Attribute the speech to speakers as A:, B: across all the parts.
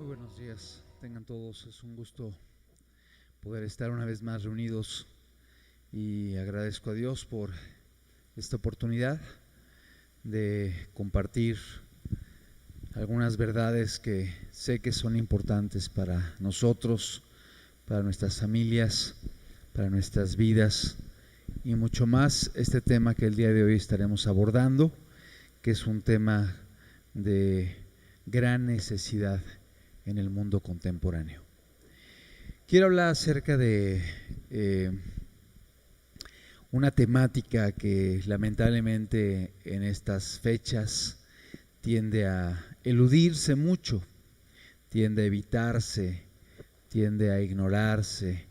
A: buenos días, tengan todos. Es un gusto poder estar una vez más reunidos y agradezco a Dios por esta oportunidad de compartir algunas verdades que sé que son importantes para nosotros, para nuestras familias, para nuestras vidas y mucho más este tema que el día de hoy estaremos abordando, que es un tema de gran necesidad en el mundo contemporáneo. Quiero hablar acerca de una temática que lamentablemente en estas fechas tiende a eludirse mucho, tiende a evitarse, tiende a ignorarse,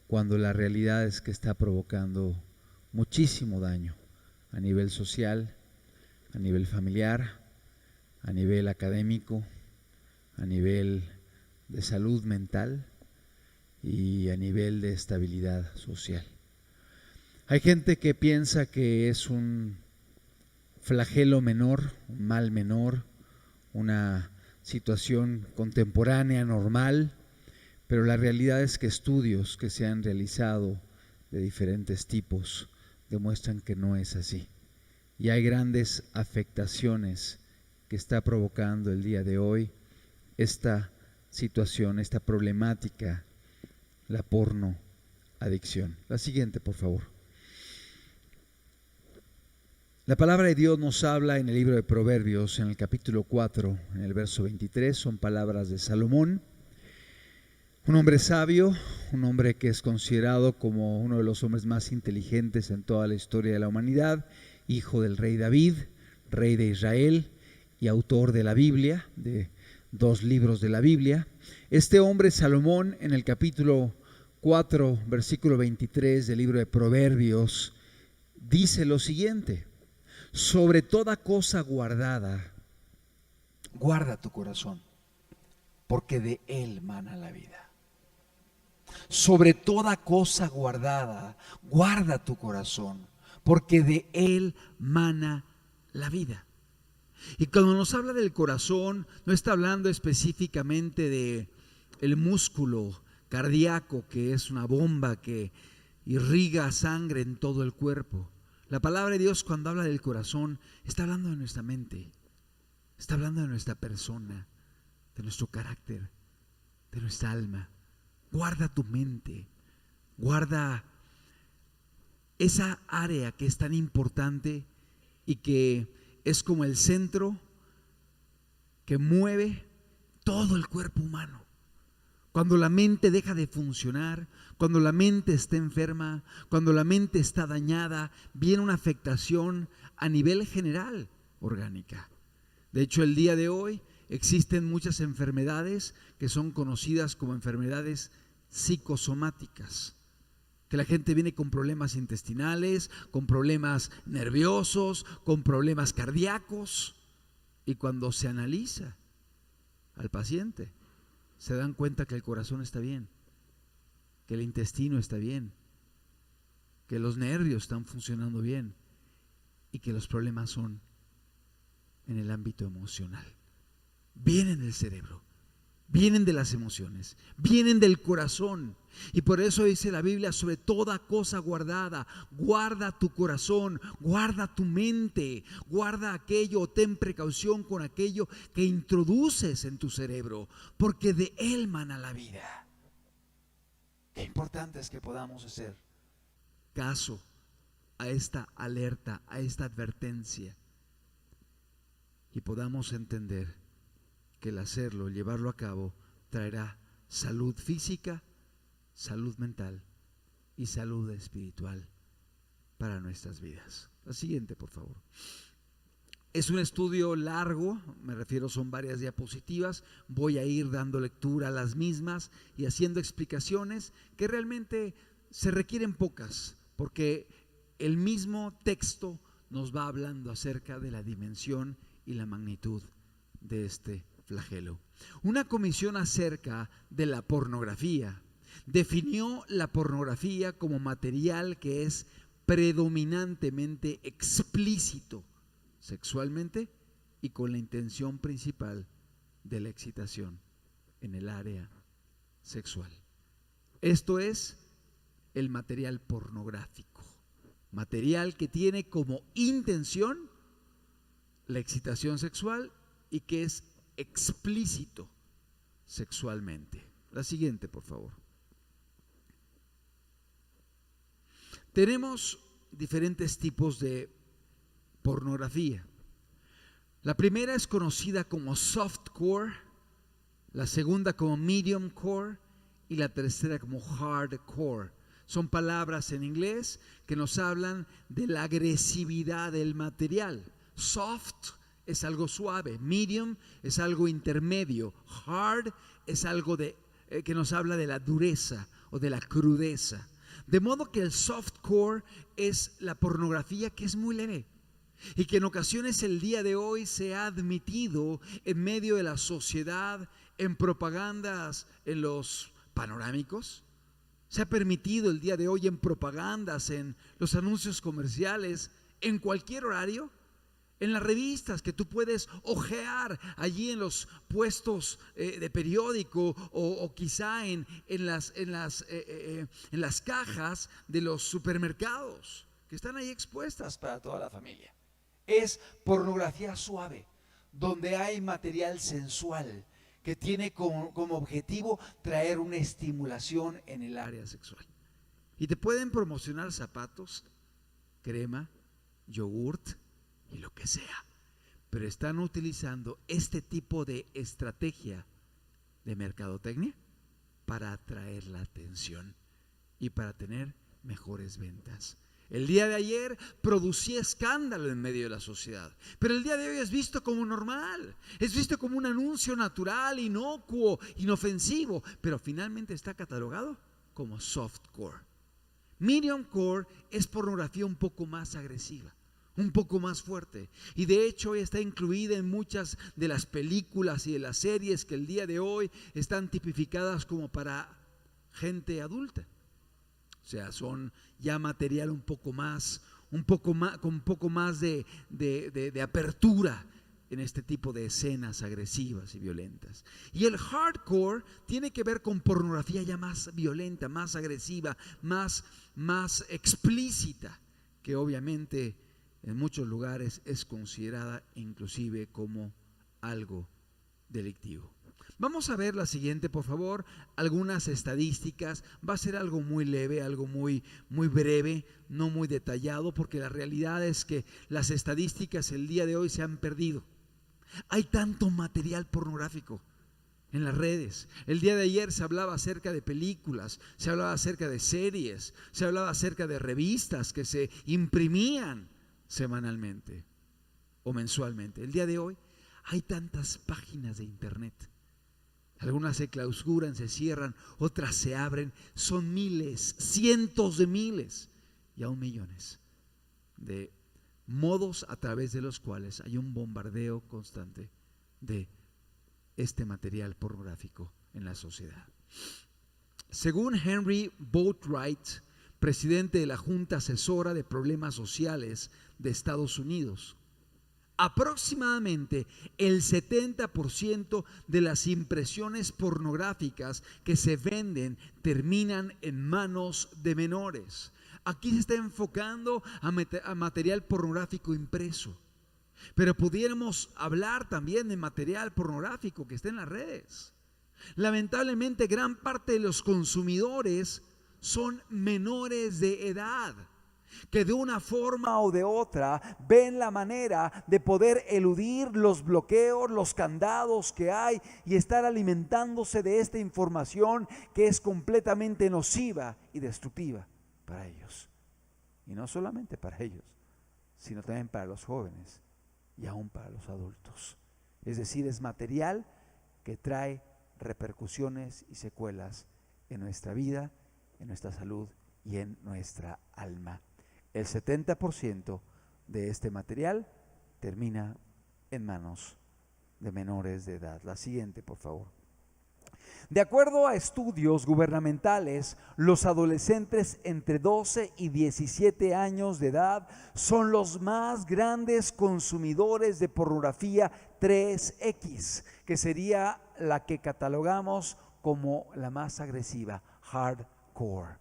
A: cuando la realidad es que está provocando muchísimo daño a nivel social, a nivel familiar, a nivel académico, a nivel de salud mental y a nivel de estabilidad social. Hay gente que piensa que es un flagelo menor, un mal menor, una situación contemporánea normal, pero la realidad es que estudios que se han realizado de diferentes tipos demuestran que no es así. Y hay grandes afectaciones que está provocando el día de hoy esta situación, esta problemática, la porno adicción. La siguiente, por favor. La palabra de Dios nos habla en el libro de Proverbios, en el capítulo 4, en el verso 23, son palabras de Salomón, un hombre sabio, un hombre que es considerado como uno de los hombres más inteligentes en toda la historia de la humanidad, hijo del rey David, rey de Israel y autor de la Biblia, de 2 libros de la Biblia. Este hombre, Salomón, en el capítulo 4, versículo 23 del libro de Proverbios, dice lo siguiente: sobre toda cosa guardada, guarda tu corazón, porque de él mana la vida. Sobre toda cosa guardada, guarda tu corazón, porque de él mana la vida. Y cuando nos habla del corazón, no está hablando específicamente de el músculo cardíaco, que es una bomba que irriga sangre en todo el cuerpo. La palabra de Dios, cuando habla del corazón, está hablando de nuestra mente, está hablando de nuestra persona, de nuestro carácter, de nuestra alma. Guarda tu mente, guarda esa área que es tan importante y que es como el centro que mueve todo el cuerpo humano. Cuando la mente deja de funcionar, cuando la mente está enferma, cuando la mente está dañada, viene una afectación a nivel general orgánica. De hecho, el día de hoy existen muchas enfermedades que son conocidas como enfermedades psicosomáticas, que la gente viene con problemas intestinales, con problemas nerviosos, con problemas cardíacos, y cuando se analiza al paciente, se dan cuenta que el corazón está bien, que el intestino está bien, que los nervios están funcionando bien y que los problemas son en el ámbito emocional. Vienen del cerebro, vienen de las emociones, vienen del corazón. Y por eso dice la Biblia: sobre toda cosa guardada, guarda tu corazón, guarda tu mente, guarda aquello, ten precaución con aquello que introduces en tu cerebro, porque de él mana la vida. Qué importante es que podamos hacer caso a esta alerta, a esta advertencia, y podamos entender que el hacerlo, el llevarlo a cabo, traerá salud física, salud mental y salud espiritual para nuestras vidas. La siguiente, por favor. Es un estudio largo, me refiero, son varias diapositivas. Voy a ir dando lectura a las mismas y haciendo explicaciones que realmente se requieren pocas, porque el mismo texto nos va hablando acerca de la dimensión y la magnitud de este flagelo. Una comisión acerca de la pornografía definió la pornografía como material que es predominantemente explícito sexualmente y con la intención principal de la excitación en el área sexual. Esto es el material pornográfico, material que tiene como intención la excitación sexual y que es explícito sexualmente. La siguiente, por favor. Tenemos diferentes tipos de pornografía. La primera es conocida como softcore, la segunda como mediumcore y la tercera como hardcore. Son palabras en inglés que nos hablan de la agresividad del material. Soft es algo suave, medium es algo intermedio, hard es algo que nos habla de la dureza o de la crudeza. De modo que el softcore es la pornografía que es muy leve y que en ocasiones el día de hoy se ha admitido en medio de la sociedad, en propagandas, en los panorámicos. Se ha permitido el día de hoy en propagandas, en los anuncios comerciales, en cualquier horario, en las revistas que tú puedes hojear allí en los puestos de periódico o quizá en las cajas de los supermercados que están ahí expuestas para toda la familia. Es pornografía suave, donde hay material sensual que tiene como objetivo traer una estimulación en el área sexual. Y te pueden promocionar zapatos, crema, yogurt y lo que sea, pero están utilizando este tipo de estrategia de mercadotecnia para atraer la atención y para tener mejores ventas. El día de ayer producía escándalo en medio de la sociedad, pero el día de hoy es visto como normal, es visto como un anuncio natural, inocuo, inofensivo, pero finalmente está catalogado como softcore. Mediumcore es pornografía un poco más agresiva, un poco más fuerte, y de hecho está incluida en muchas de las películas y de las series que el día de hoy están tipificadas como para gente adulta. O sea, son ya material con un poco más de apertura en este tipo de escenas agresivas y violentas. Y el hardcore tiene que ver con pornografía ya más violenta, más agresiva, más explícita, que obviamente en muchos lugares es considerada inclusive como algo delictivo. Vamos a ver la siguiente, por favor, algunas estadísticas. Va a ser algo muy leve, algo muy breve, no muy detallado, porque la realidad es que las estadísticas el día de hoy se han perdido. Hay tanto material pornográfico en las redes. El día de ayer se hablaba acerca de películas, se hablaba acerca de series, se hablaba acerca de revistas que se imprimían semanalmente o mensualmente. El día de hoy hay tantas páginas de internet. Algunas se clausuran, se cierran, otras se abren. Son miles, cientos de miles y aún millones de modos a través de los cuales hay un bombardeo constante de este material pornográfico en la sociedad. Según Henry Boatwright, presidente de la Junta Asesora de Problemas Sociales de Estados Unidos, aproximadamente el 70% de las impresiones pornográficas que se venden terminan en manos de menores. Aquí se está enfocando a material pornográfico impreso, pero pudiéramos hablar también de material pornográfico que está en las redes. Lamentablemente, gran parte de los consumidores son menores de edad, que de una forma o de otra ven la manera de poder eludir los bloqueos, los candados que hay y estar alimentándose de esta información que es completamente nociva y destructiva para ellos. Y no solamente para ellos, sino también para los jóvenes y aún para los adultos. Es decir, es material que trae repercusiones y secuelas en nuestra vida, en nuestra salud y en nuestra alma. El 70% de este material termina en manos de menores de edad. La siguiente, por favor. De acuerdo a estudios gubernamentales, los adolescentes entre 12 y 17 años de edad son los más grandes consumidores de pornografía 3X, que sería la que catalogamos como la más agresiva, hardcore.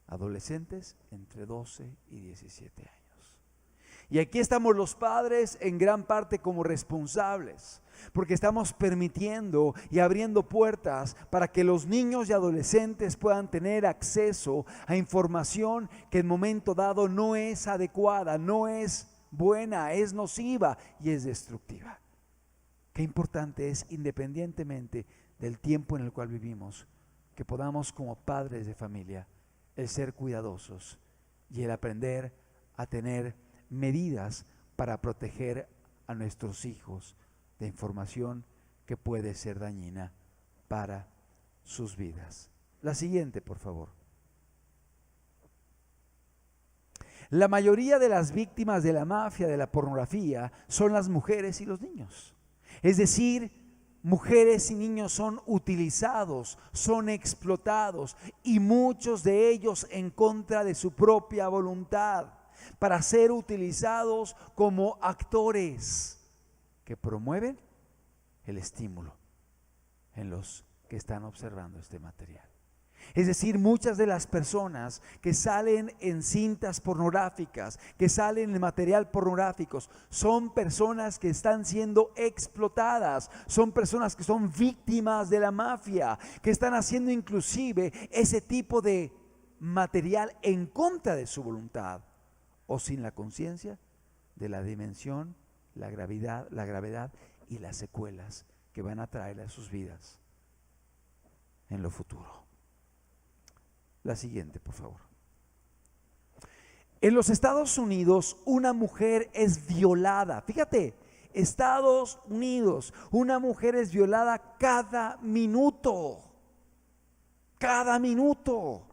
A: Adolescentes entre 12 y 17 años. Y aquí estamos los padres en gran parte como responsables, porque estamos permitiendo y abriendo puertas para que los niños y adolescentes puedan tener acceso a información que en momento dado no es adecuada, no es buena, es nociva y es destructiva. Qué importante es, independientemente del tiempo en el cual vivimos, que podamos como padres de familia el ser cuidadosos y el aprender a tener medidas para proteger a nuestros hijos de información que puede ser dañina para sus vidas. La siguiente, por favor. La mayoría de las víctimas de la mafia de la pornografía son las mujeres y los niños. Es decir, mujeres y niños son utilizados, son explotados, y muchos de ellos en contra de su propia voluntad, para ser utilizados como actores que promueven el estímulo en los que están observando este material. Es decir, muchas de las personas que salen en cintas pornográficas, que salen en material pornográficos, son personas que están siendo explotadas, son personas que son víctimas de la mafia, que están haciendo inclusive ese tipo de material en contra de su voluntad o sin la conciencia de la dimensión, la gravedad y las secuelas que van a traer a sus vidas en lo futuro. La siguiente, por favor. En los Estados Unidos, una mujer es violada. Fíjate, Estados Unidos, una mujer es violada cada minuto. Cada minuto.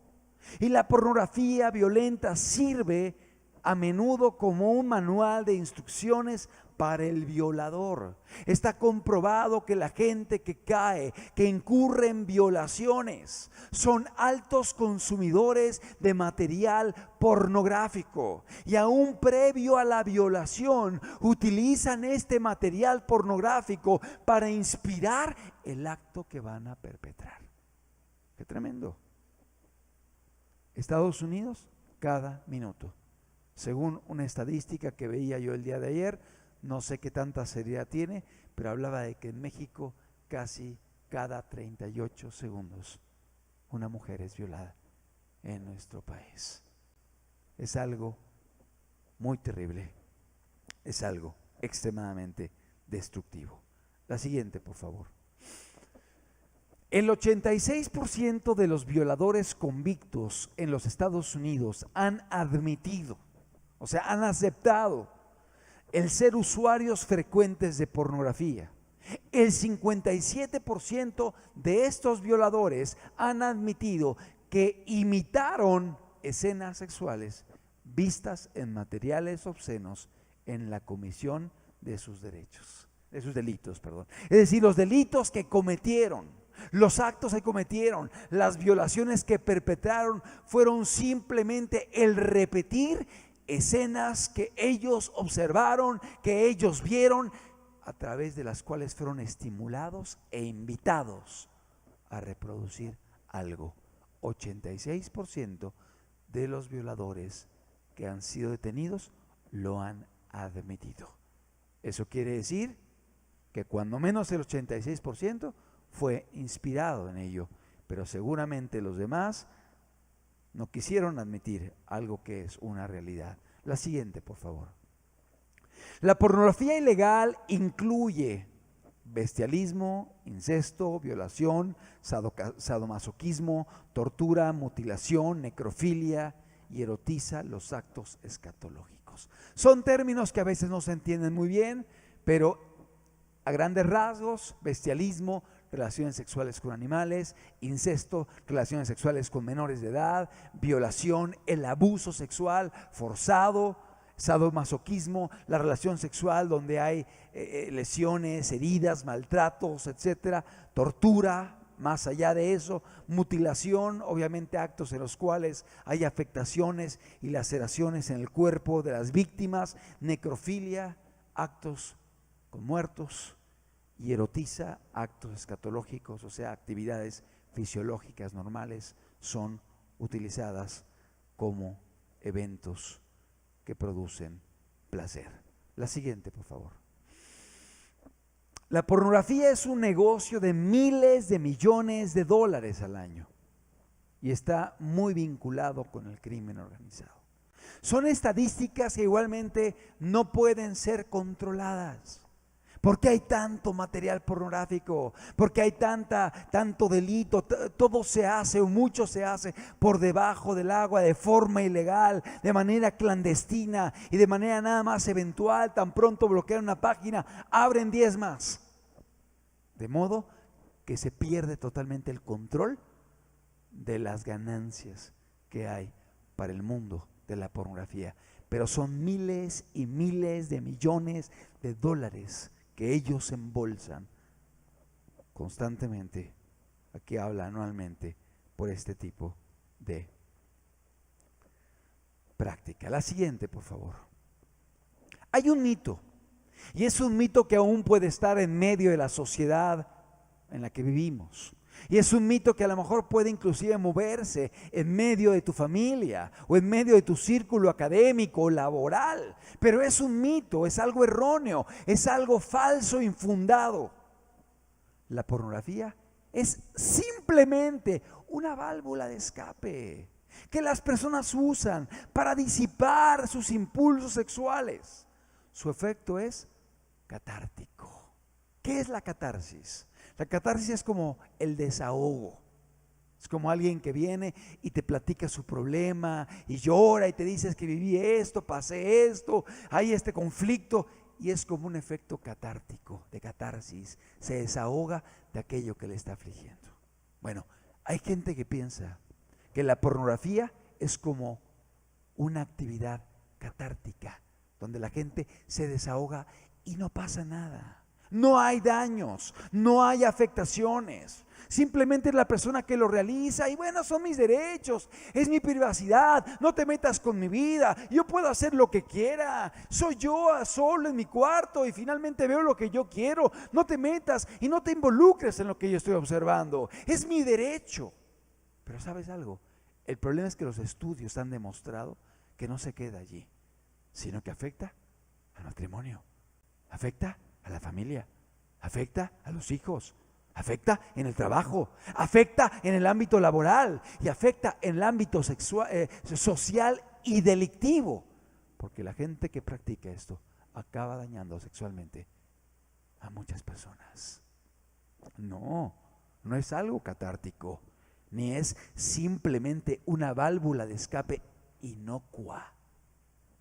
A: Y la pornografía violenta sirve a menudo como un manual de instrucciones para el violador. Está comprobado que la gente que cae, que incurre en violaciones, son altos consumidores de material pornográfico, y aún previo a la violación utilizan este material pornográfico para inspirar el acto que van a perpetrar. Qué tremendo. Estados Unidos, cada minuto. Según una estadística que veía yo el día de ayer, no sé qué tanta seriedad tiene, pero hablaba de que en México casi cada 38 segundos una mujer es violada en nuestro país. Es algo muy terrible, es algo extremadamente destructivo. La siguiente, por favor. El 86% de los violadores convictos en los Estados Unidos han admitido, o sea, han aceptado el ser usuarios frecuentes de pornografía. El 57% de estos violadores han admitido que imitaron escenas sexuales vistas en materiales obscenos en la comisión de sus delitos. Es decir, los delitos que cometieron, los actos que cometieron, las violaciones que perpetraron fueron simplemente el repetir escenas que ellos observaron, que ellos vieron, a través de las cuales fueron estimulados e invitados a reproducir algo. 86% de los violadores que han sido detenidos lo han admitido. Eso quiere decir que cuando menos el 86% fue inspirado en ello, pero seguramente los demás no quisieron admitir algo que es una realidad. La siguiente, por favor. La pornografía ilegal incluye bestialismo, incesto, violación, sadomasoquismo, tortura, mutilación, necrofilia, y erotiza los actos escatológicos. Son términos que a veces no se entienden muy bien, pero a grandes rasgos: bestialismo, relaciones sexuales con animales; incesto, relaciones sexuales con menores de edad; violación, el abuso sexual forzado; sadomasoquismo, la relación sexual donde hay lesiones, heridas, maltratos, etcétera, tortura, más allá de eso, mutilación, obviamente actos en los cuales hay afectaciones y laceraciones en el cuerpo de las víctimas, necrofilia, actos con muertos, y erotiza, actos escatológicos, o sea, actividades fisiológicas normales son utilizadas como eventos que producen placer. La siguiente, por favor. La pornografía es un negocio de miles de millones de dólares al año y está muy vinculado con el crimen organizado. Son estadísticas que igualmente no pueden ser controladas. ¿Por qué hay tanto material pornográfico? ¿Por qué hay tanto delito? Todo se hace o mucho se hace por debajo del agua de forma ilegal, de manera clandestina y de manera nada más eventual. Tan pronto bloquean una página, abren 10 más. De modo que se pierde totalmente el control de las ganancias que hay para el mundo de la pornografía. Pero son miles y miles de millones de dólares que ellos embolsan constantemente, aquí habla anualmente, por este tipo de práctica. La siguiente, por favor. Hay un mito, y es un mito que aún puede estar en medio de la sociedad en la que vivimos. Y es un mito que a lo mejor puede inclusive moverse en medio de tu familia o en medio de tu círculo académico o laboral. Pero es un mito, es algo erróneo, es algo falso, infundado. La pornografía es simplemente una válvula de escape que las personas usan para disipar sus impulsos sexuales. Su efecto es catártico. ¿Qué es la catarsis? La catarsis es como el desahogo. Es como alguien que viene y te platica su problema y llora y te dices que viví esto, pasé esto, hay este conflicto, y es como un efecto catártico, de catarsis. Se desahoga de aquello que le está afligiendo. Bueno, hay gente que piensa que la pornografía es como una actividad catártica, donde la gente se desahoga y no pasa nada. No hay daños, no hay afectaciones. Simplemente es la persona que lo realiza y bueno, son mis derechos, es mi privacidad, no te metas con mi vida, yo puedo hacer lo que quiera, soy yo solo en mi cuarto y finalmente veo lo que yo quiero, no te metas y no te involucres en lo que yo estoy observando, es mi derecho. Pero ¿sabes algo? El problema es que los estudios han demostrado que no se queda allí, sino que afecta al matrimonio, afecta a la familia, afecta a los hijos, afecta en el trabajo, afecta en el ámbito laboral y afecta en el ámbito sexual, social y delictivo, porque la gente que practica esto acaba dañando sexualmente a muchas personas. No es algo catártico, ni es simplemente una válvula de escape inocua,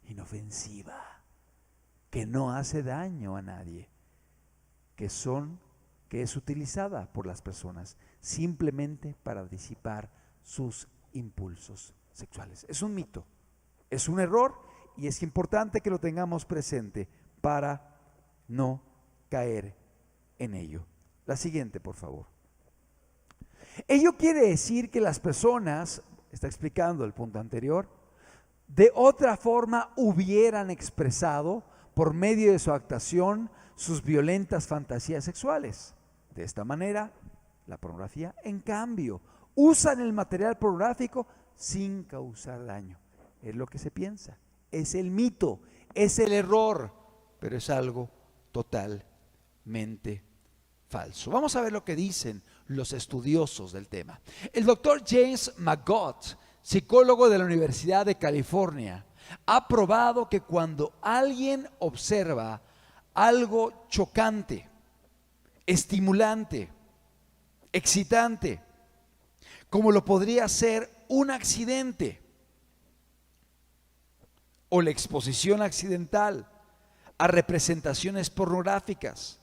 A: inofensiva, que no hace daño a nadie, que es utilizada por las personas simplemente para disipar sus impulsos sexuales. Es un mito, es un error y es importante que lo tengamos presente para no caer en ello. La siguiente, por favor. Ello quiere decir que las personas, está explicando el punto anterior, de otra forma hubieran expresado por medio de su actuación sus violentas fantasías sexuales. De esta manera, la pornografía, en cambio, usan el material pornográfico sin causar daño. Es lo que se piensa, es el mito, es el error, pero es algo totalmente falso. Vamos a ver lo que dicen los estudiosos del tema. El doctor James Magott, psicólogo de la Universidad de California, ha probado que cuando alguien observa algo chocante, estimulante, excitante, como lo podría ser un accidente o la exposición accidental a representaciones pornográficas,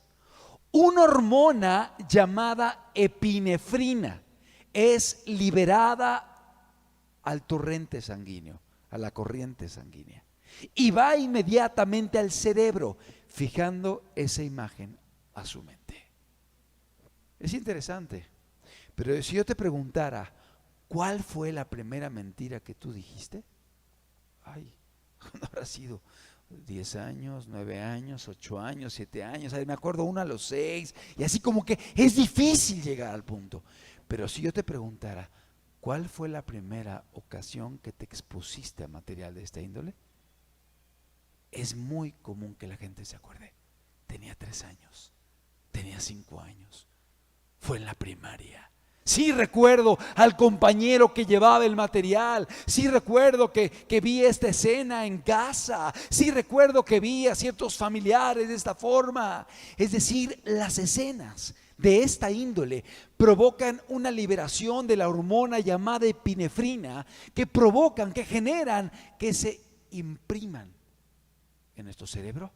A: una hormona llamada epinefrina es liberada al torrente sanguíneo, a la corriente sanguínea. y va inmediatamente al cerebro, fijando esa imagen a su mente. Es interesante, pero si yo te preguntara, ¿cuál fue la primera mentira que tú dijiste? Ay, ¿cuándo habrá sido? 10 años, 9 años, 8 años, 7 años. Me acuerdo una a los 6. Y así como que es difícil llegar al punto. Pero si yo te preguntara, ¿cuál fue la primera ocasión que te expusiste a material de esta índole? Es muy común que la gente se acuerde. Tenía 3 años, tenía 5 años, fue en la primaria. Sí recuerdo al compañero que llevaba el material. Sí recuerdo que vi esta escena en casa. Sí recuerdo que vi a ciertos familiares de esta forma. Es decir, las escenas de esta índole provocan una liberación de la hormona llamada epinefrina, que provocan, que generan que se impriman en nuestro cerebro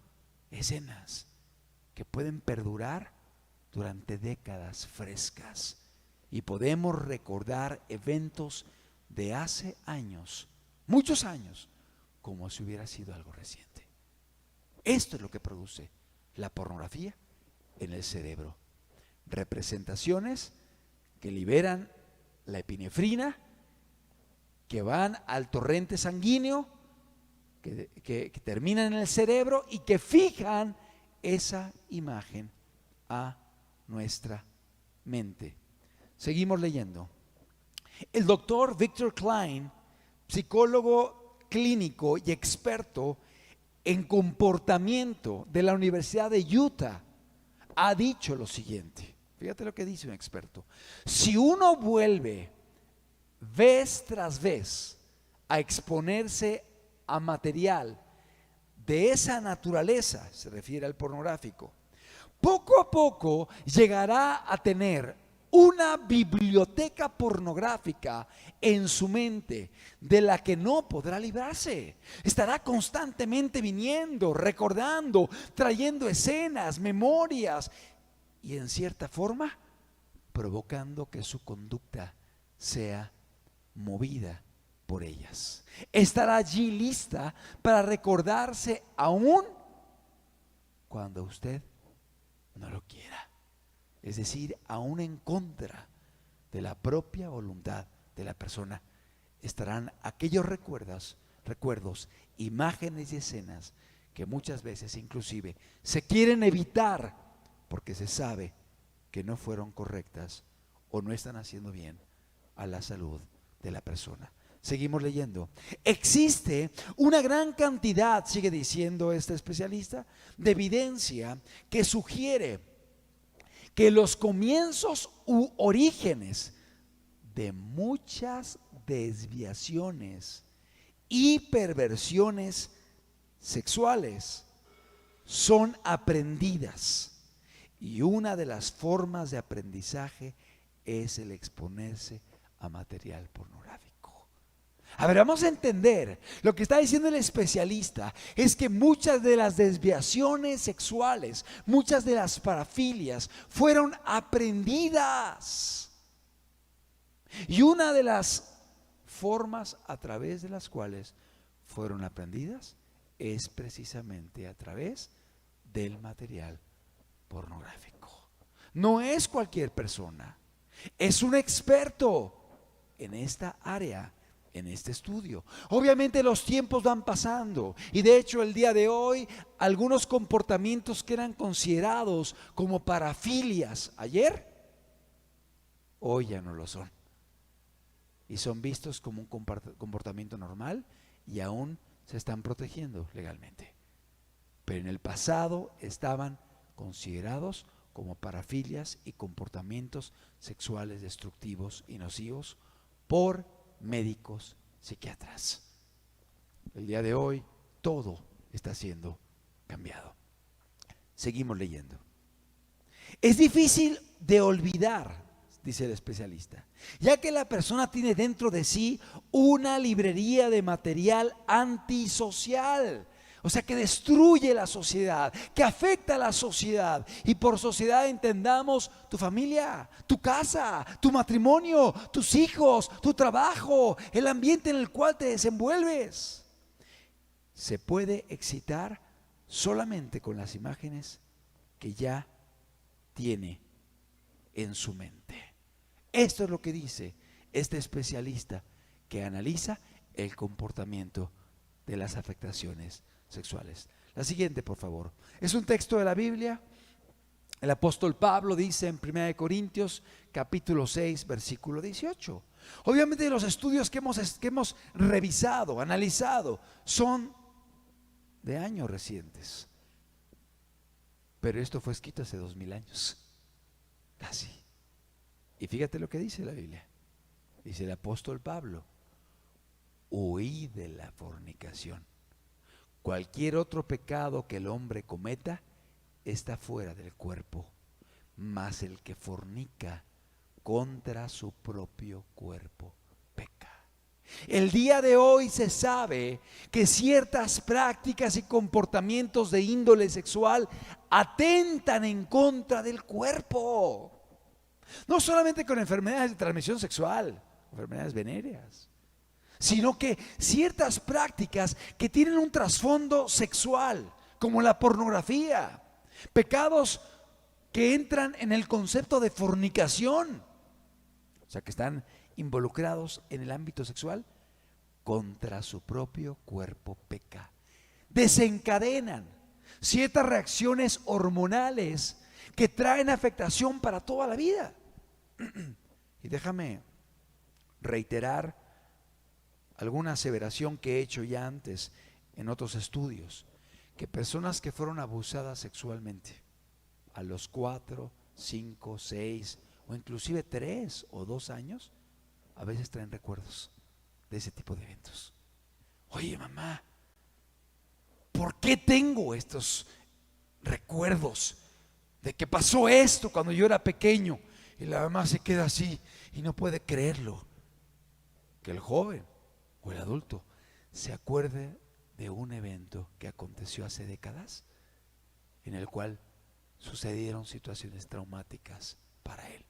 A: escenas que pueden perdurar durante décadas frescas. Y podemos recordar eventos de hace años, muchos años, como si hubiera sido algo reciente. Esto es lo que produce la pornografía en el cerebro. Representaciones que liberan la epinefrina, que van al torrente sanguíneo, que terminan en el cerebro y que fijan esa imagen a nuestra mente. Seguimos leyendo. El doctor Victor Klein, psicólogo clínico y experto en comportamiento de la Universidad de Utah, ha dicho lo siguiente. Fíjate lo que dice un experto. Si uno vuelve vez tras vez a exponerse a material de esa naturaleza, se refiere al pornográfico, poco a poco llegará a tener una biblioteca pornográfica en su mente de la que no podrá librarse. Estará constantemente viniendo, recordando, trayendo escenas, memorias y en cierta forma provocando que su conducta sea movida por ellas. Estará allí lista para recordarse aún cuando usted no lo quiera. Es decir, aún en contra de la propia voluntad de la persona, estarán aquellos recuerdos, imágenes y escenas que muchas veces inclusive se quieren evitar porque se sabe que no fueron correctas o no están haciendo bien a la salud de la persona. Seguimos leyendo. Existe una gran cantidad, sigue diciendo este especialista, de evidencia que sugiere que los comienzos u orígenes de muchas desviaciones y perversiones sexuales son aprendidas, y una de las formas de aprendizaje es el exponerse a material pornográfico. A ver, vamos a entender. Lo que está diciendo el especialista es que muchas de las desviaciones sexuales, muchas de las parafilias fueron aprendidas. Y una de las formas a través de las cuales fueron aprendidas es precisamente a través del material pornográfico. No es cualquier persona, es un experto en esta área, en este estudio. Obviamente los tiempos van pasando y de hecho el día de hoy algunos comportamientos que eran considerados como parafilias ayer, hoy ya no lo son y son vistos como un comportamiento normal y aún se están protegiendo legalmente, pero en el pasado estaban considerados como parafilias y comportamientos sexuales destructivos y nocivos por médicos psiquiatras. El día de hoy todo está siendo cambiado. Seguimos leyendo. Es difícil de olvidar, dice el especialista, ya que la persona tiene dentro de sí una librería de material antisocial. O sea, que destruye la sociedad, que afecta a la sociedad. Y por sociedad entendamos tu familia, tu casa, tu matrimonio, tus hijos, tu trabajo, el ambiente en el cual te desenvuelves. se puede excitar solamente con las imágenes que ya tiene en su mente. Esto es lo que dice este especialista que analiza el comportamiento de las afectaciones sexuales. La siguiente, por favor. Es un texto de la Biblia. El apóstol Pablo dice en 1 Corintios capítulo 6, versículo 18. Obviamente los estudios que hemos revisado, analizado, son de años recientes. Pero esto fue escrito hace 2000 años, casi. Y fíjate lo que dice la Biblia. Dice el apóstol Pablo: huid de la fornicación. Cualquier otro pecado que el hombre cometa está fuera del cuerpo, mas el que fornica contra su propio cuerpo peca. El día de hoy se sabe que ciertas prácticas y comportamientos de índole sexual atentan en contra del cuerpo. No solamente con enfermedades de transmisión sexual, enfermedades venéreas, sino que ciertas prácticas que tienen un trasfondo sexual, como la pornografía, pecados que entran en el concepto de fornicación, o sea, que están involucrados en el ámbito sexual, contra su propio cuerpo peca. Desencadenan ciertas reacciones hormonales que traen afectación para toda la vida. Y déjame reiterar alguna aseveración que he hecho ya antes en otros estudios, que personas que fueron abusadas sexualmente a los 4, 5, 6 o inclusive 3 o 2 años, a veces traen recuerdos de ese tipo de eventos. Oye, mamá, ¿por qué tengo estos recuerdos de que pasó esto cuando yo era pequeño? Y la mamá se queda así y no puede creerlo, que el joven o el adulto se acuerde de un evento que aconteció hace décadas, en el cual sucedieron situaciones traumáticas para él.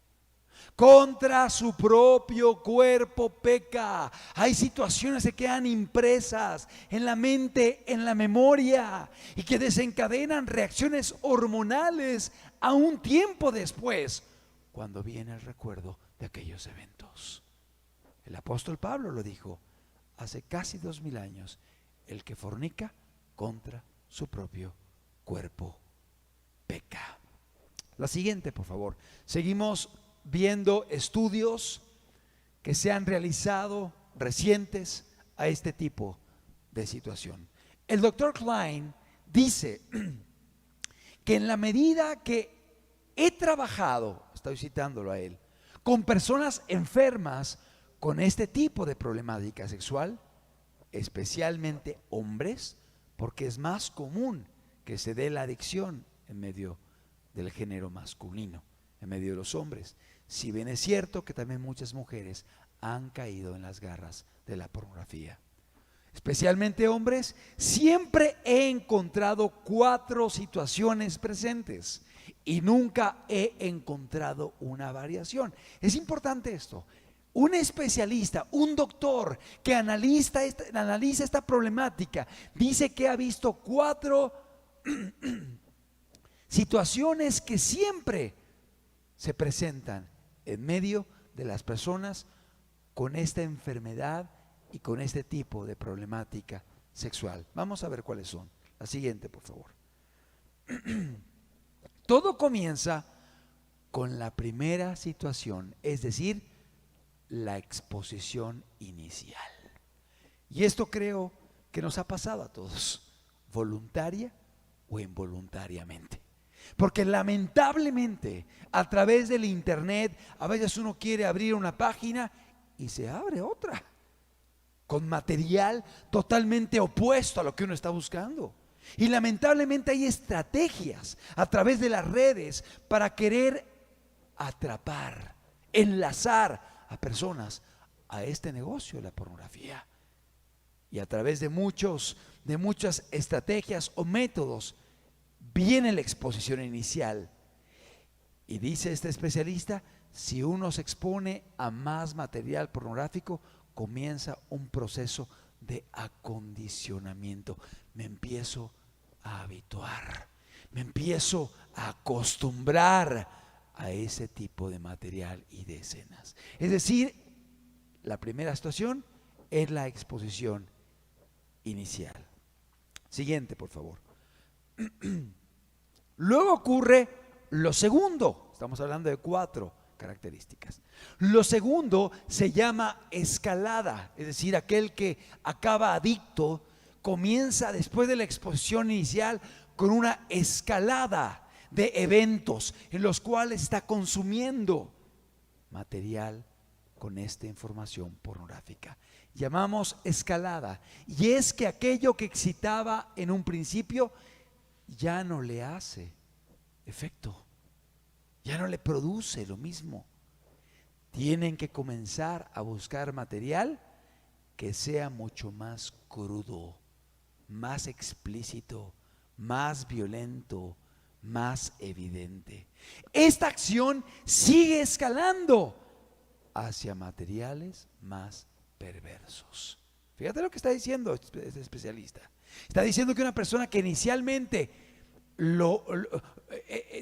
A: Contra su propio cuerpo peca. Hay situaciones que quedan impresas en la mente, en la memoria, y que desencadenan reacciones hormonales a un tiempo después, cuando viene el recuerdo de aquellos eventos. El apóstol Pablo lo dijo hace casi 2000 años: el que fornica contra su propio cuerpo peca. La siguiente, por favor. Seguimos viendo estudios que se han realizado recientes a este tipo de situación. El doctor Klein dice que en la medida que he trabajado, estoy citándolo a él, con personas enfermas con este tipo de problemática sexual, especialmente hombres, porque es más común que se dé la adicción en medio del género masculino, en medio de los hombres. Si bien es cierto que también muchas mujeres han caído en las garras de la pornografía, especialmente hombres, siempre he encontrado 4 situaciones presentes y nunca he encontrado una variación. Es importante esto. Un especialista, un doctor que analiza esta problemática, dice que ha visto 4 situaciones que siempre se presentan en medio de las personas con esta enfermedad y con este tipo de problemática sexual. Vamos a ver cuáles son. La siguiente, por favor. Todo comienza con la primera situación, es decir, la exposición inicial. Y esto creo que nos ha pasado a todos, voluntaria o involuntariamente. Porque lamentablemente a través del internet a veces uno quiere abrir una página y se abre otra con material totalmente opuesto a lo que uno está buscando. Y lamentablemente hay estrategias a través de las redes para querer atrapar, enlazar a personas a este negocio de la pornografía. Y a través de muchas estrategias o métodos viene la exposición inicial. Y dice este especialista, si uno se expone a más material pornográfico, comienza un proceso de acondicionamiento. Me empiezo a habituar, me empiezo a acostumbrar a ese tipo de material y de escenas. Es decir, la primera situación es la exposición inicial. Siguiente, por favor. Luego ocurre lo segundo. Estamos hablando de 4 características. Lo segundo se llama escalada, es decir, aquel que acaba adicto comienza después de la exposición inicial con una escalada de eventos en los cuales está consumiendo material con esta información pornográfica. Llamamos escalada, y es que aquello que excitaba en un principio ya no le hace efecto, ya no le produce lo mismo. Tienen que comenzar a buscar material que sea mucho más crudo, más explícito, más violento, más evidente. Esta acción sigue escalando hacia materiales más perversos. Fíjate lo que está diciendo este especialista. Está diciendo que una persona que inicialmente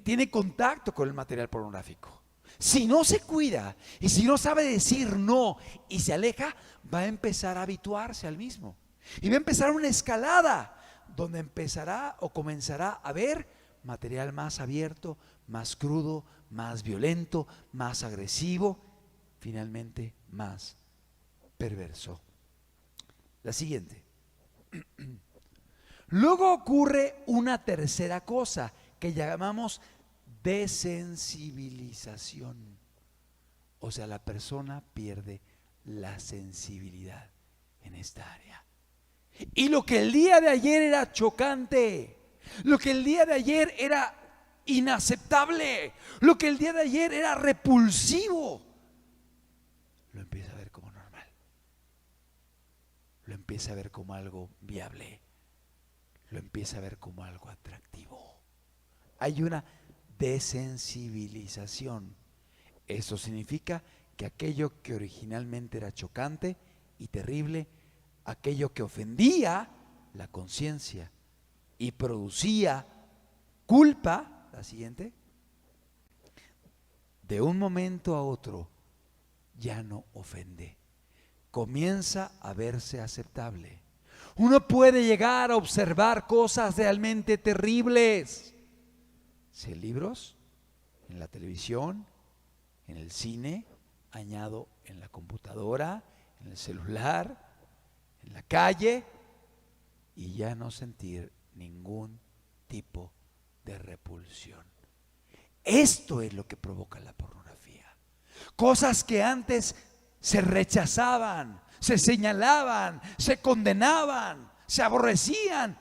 A: tiene contacto con el material pornográfico, si no se cuida y si no sabe decir no y se aleja, va a empezar a habituarse al mismo. Y va a empezar una escalada donde empezará o comenzará a ver material más abierto, más crudo, más violento, más agresivo, finalmente más perverso. La siguiente. Luego ocurre una tercera cosa que llamamos desensibilización. O sea, la persona pierde la sensibilidad en esta área. Y lo que el día de ayer era chocante, lo que el día de ayer era inaceptable, lo que el día de ayer era repulsivo, lo empieza a ver como normal, lo empieza a ver como algo viable, lo empieza a ver como algo atractivo. Hay una desensibilización. Eso significa que aquello que originalmente era chocante y terrible, aquello que ofendía la conciencia y producía culpa, la siguiente, de un momento a otro ya no ofende, comienza a verse aceptable. Uno puede llegar a observar cosas realmente terribles, si en libros, en la televisión, en el cine, añado en la computadora, en el celular, en la calle, y ya no sentir ningún tipo de repulsión. Esto es lo que provoca la pornografía. Cosas que antes se rechazaban, se señalaban, se condenaban, se aborrecían,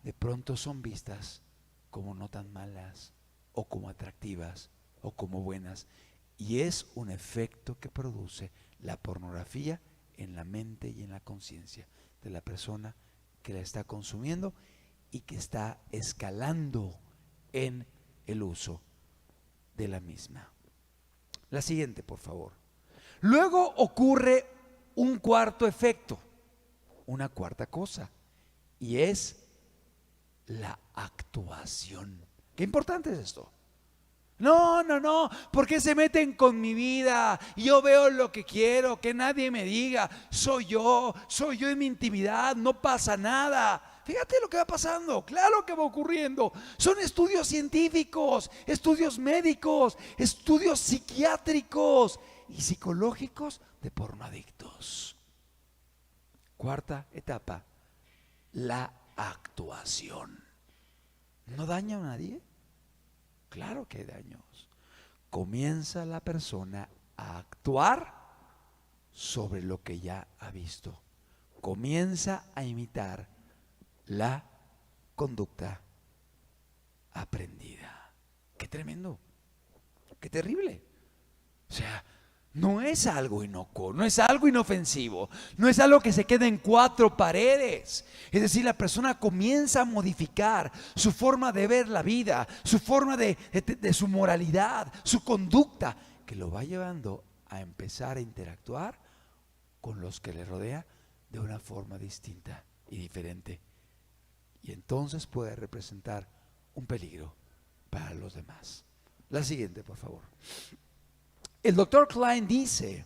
A: de pronto son vistas como no tan malas, o como atractivas, o como buenas. Y es un efecto que produce la pornografía en la mente y en la conciencia de la persona que la está consumiendo y que está escalando en el uso de la misma. La siguiente, por favor. Luego ocurre un cuarto efecto, una cuarta cosa, y es la actuación. Qué importante es esto. No, ¿por qué se meten con mi vida? Yo veo lo que quiero, que nadie me diga, soy yo en mi intimidad, no pasa nada. Fíjate lo que va pasando, claro que va ocurriendo. Son estudios científicos, estudios médicos, estudios psiquiátricos y psicológicos de pornoadictos. Cuarta etapa, la actuación. ¿No daña a nadie? Claro que hay daños. Comienza la persona a actuar sobre lo que ya ha visto. Comienza a imitar la conducta aprendida. Qué tremendo, qué terrible. O sea, no es algo inocuo, no es algo inofensivo, no es algo que se quede en 4 paredes. Es decir, la persona comienza a modificar su forma de ver la vida, su forma de su moralidad, su conducta, que lo va llevando a empezar a interactuar con los que le rodean de una forma distinta y diferente. Y entonces puede representar un peligro para los demás. La siguiente, por favor. El doctor Klein dice: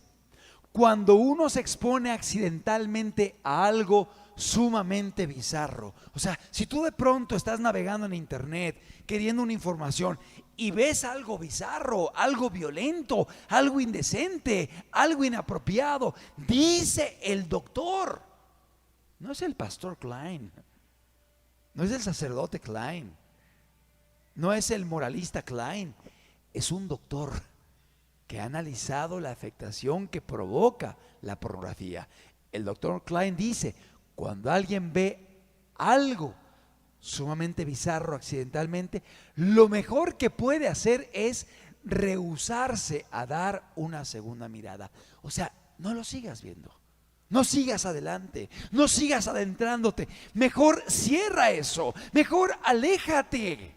A: cuando uno se expone accidentalmente a algo sumamente bizarro, o sea, si tú de pronto estás navegando en internet queriendo una información y ves algo bizarro, algo violento, algo indecente, algo inapropiado, dice el doctor, no es el pastor Klein, no es el sacerdote Klein, no es el moralista Klein, es un doctor que ha analizado la afectación que provoca la pornografía. El doctor Klein dice: cuando alguien ve algo sumamente bizarro accidentalmente, lo mejor que puede hacer es rehusarse a dar una segunda mirada. O sea, no lo sigas viendo, no sigas adelante, no sigas adentrándote. Mejor cierra eso, mejor aléjate.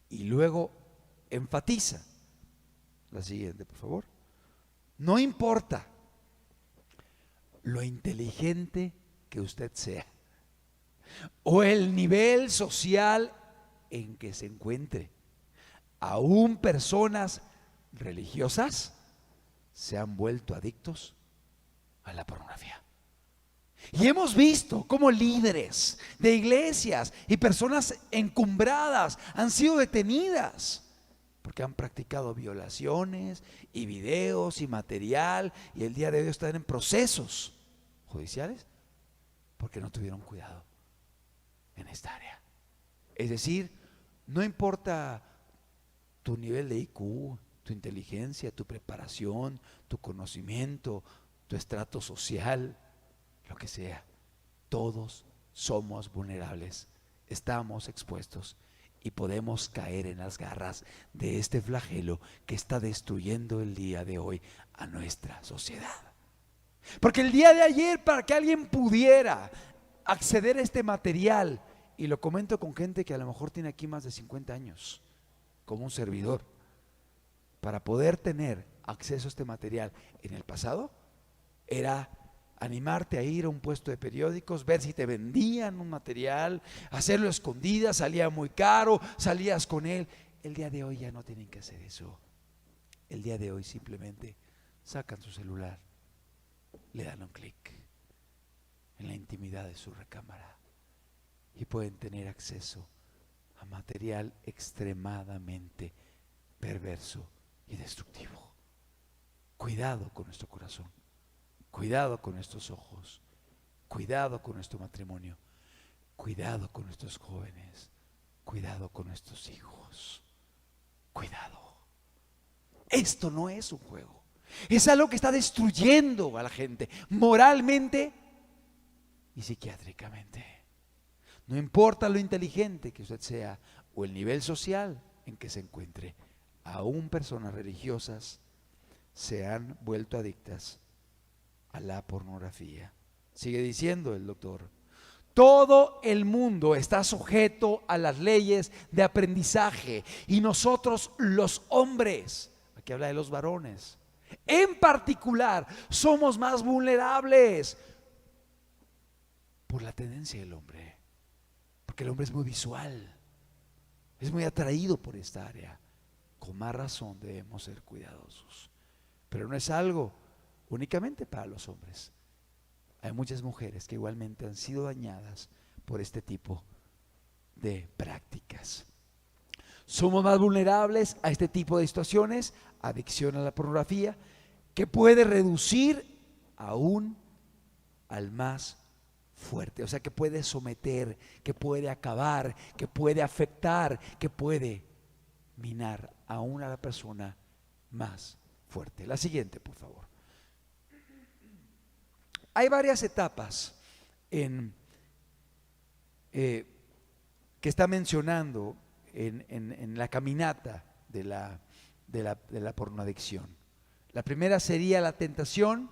A: Y luego enfatiza la siguiente, por favor. No importa lo inteligente que usted sea o el nivel social en que se encuentre, aún personas religiosas se han vuelto adictos a la pornografía. Y hemos visto cómo líderes de iglesias y personas encumbradas han sido detenidas porque han practicado violaciones y videos y material, y el día de hoy están en procesos judiciales porque no tuvieron cuidado en esta área. Es decir, no importa tu nivel de IQ, tu inteligencia, tu preparación, tu conocimiento, tu estrato social, lo que sea, todos somos vulnerables, estamos expuestos y podemos caer en las garras de este flagelo que está destruyendo el día de hoy a nuestra sociedad. Porque el día de ayer, para que alguien pudiera acceder a este material, y lo comento con gente que a lo mejor tiene aquí más de 50 años, como un servidor, para poder tener acceso a este material en el pasado, era animarte a ir a un puesto de periódicos, ver si te vendían un material, hacerlo a escondidas, salía muy caro, salías con él. El día de hoy ya no tienen que hacer eso. El día de hoy simplemente sacan su celular, le dan un clic en la intimidad de su recámara y pueden tener acceso a material extremadamente perverso y destructivo. Cuidado con nuestro corazón. Cuidado con nuestros ojos, cuidado con nuestro matrimonio, cuidado con nuestros jóvenes, cuidado con nuestros hijos, cuidado. Esto no es un juego, es algo que está destruyendo a la gente moralmente y psiquiátricamente. No importa lo inteligente que usted sea o el nivel social en que se encuentre, aún personas religiosas se han vuelto adictas a la pornografía. Sigue diciendo el doctor: todo el mundo está sujeto a las leyes de aprendizaje y nosotros los hombres, aquí habla de los varones, en particular somos más vulnerables por la tendencia del hombre, porque el hombre es muy visual, es muy atraído por esta área. Con más razón debemos ser cuidadosos, pero no es algo únicamente para los hombres. Hay muchas mujeres que igualmente han sido dañadas por este tipo de prácticas. Somos más vulnerables a este tipo de situaciones, adicción a la pornografía, que puede reducir aún al más fuerte, o sea, que puede someter, que puede acabar, que puede afectar, que puede minar aún a la persona más fuerte. La siguiente, por favor. Hay varias etapas que está mencionando en la caminata de la pornoadicción. La primera sería la tentación,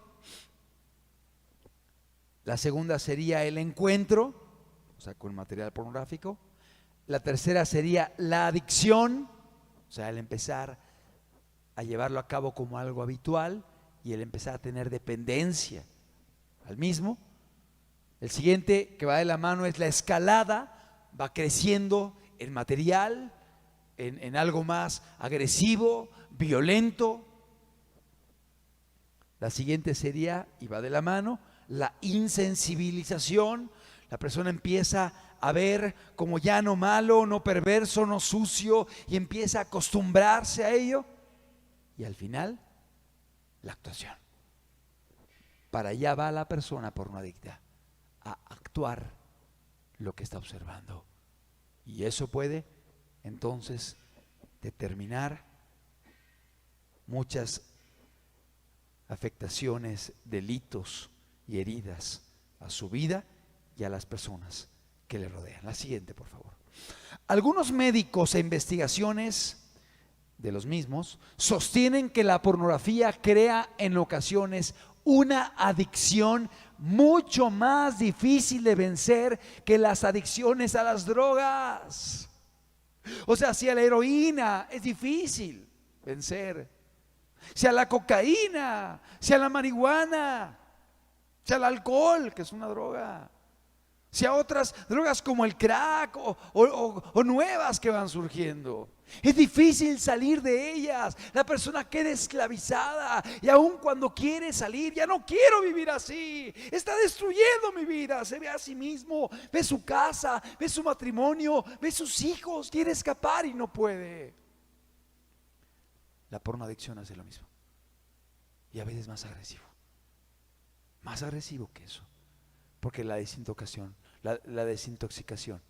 A: la segunda sería el encuentro, o sea, con material pornográfico, la tercera sería la adicción, o sea, el empezar a llevarlo a cabo como algo habitual y el empezar a tener dependencia al mismo. El siguiente que va de la mano es la escalada, va creciendo en material, en algo más agresivo, violento. La siguiente sería, y va de la mano, la insensibilización. La persona empieza a ver como ya no malo, no perverso, no sucio, y empieza a acostumbrarse a ello. Y al final, la actuación. Para allá va la persona pornoadicta, a actuar lo que está observando. Y eso puede entonces determinar muchas afectaciones, delitos y heridas a su vida y a las personas que le rodean. La siguiente, por favor. Algunos médicos e investigaciones de los mismos sostienen que la pornografía crea en ocasiones una adicción mucho más difícil de vencer que las adicciones a las drogas. O sea, si a la heroína es difícil vencer, si a la cocaína, si a la marihuana, si al alcohol, que es una droga, si a otras drogas como el crack o nuevas que van surgiendo, es difícil salir de ellas. La persona queda esclavizada y aun cuando quiere salir, ya no quiero vivir así, está destruyendo mi vida. Se ve a sí mismo, ve su casa, ve su matrimonio, ve sus hijos, quiere escapar y no puede. La pornoadicción hace lo mismo, y a veces más agresivo que eso, porque la desintoxicación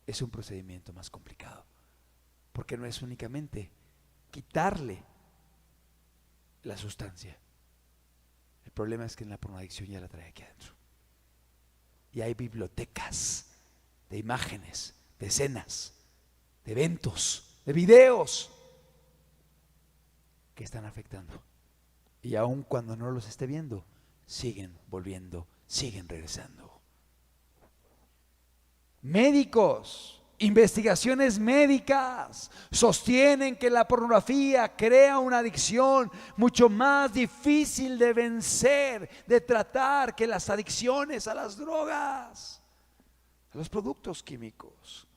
A: es un procedimiento más complicado, porque no es únicamente quitarle la sustancia. El problema es que en la pornoadicción ya la trae aquí adentro, y hay bibliotecas de imágenes, de escenas, de eventos, de videos que están afectando, y aun cuando no los esté viendo, siguen volviendo, siguen regresando. Médicos, investigaciones médicas sostienen que la pornografía crea una adicción mucho más difícil de vencer, de tratar, que las adicciones a las drogas, a los productos químicos.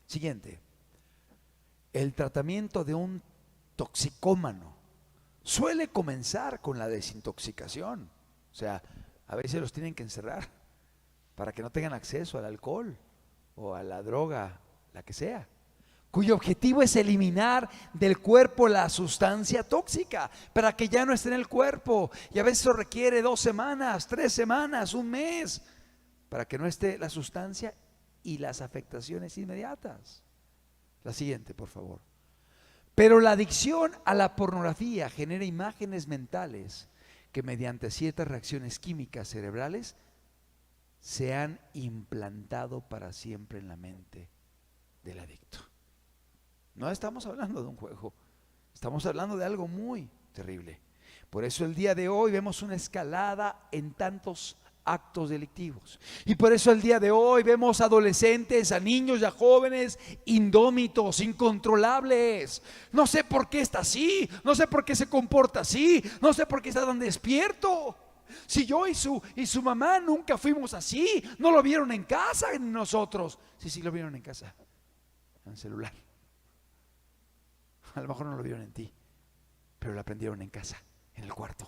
A: Siguiente. El tratamiento de un toxicómano suele comenzar con la desintoxicación. O sea, a veces los tienen que encerrar para que no tengan acceso al alcohol o a la droga, la que sea, cuyo objetivo es eliminar del cuerpo la sustancia tóxica para que ya no esté en el cuerpo. Y a veces eso requiere 2 semanas, 3 semanas, 1 mes, para que no esté la sustancia y las afectaciones inmediatas. La siguiente, por favor. Pero la adicción a la pornografía genera imágenes mentales que mediante ciertas reacciones químicas cerebrales se han implantado para siempre en la mente del adicto. No estamos hablando de un juego, estamos hablando de algo muy terrible. Por eso el día de hoy vemos una escalada en tantos actos delictivos. Y por eso el día de hoy vemos adolescentes, a niños y a jóvenes indómitos, incontrolables. No sé por qué está así, no sé por qué se comporta así, no sé por qué está tan despierto. Si yo y su mamá nunca fuimos así, no lo vieron en casa en nosotros. Sí, lo vieron en casa, en el celular. A lo mejor no lo vieron en ti, pero lo aprendieron en casa, en el cuarto,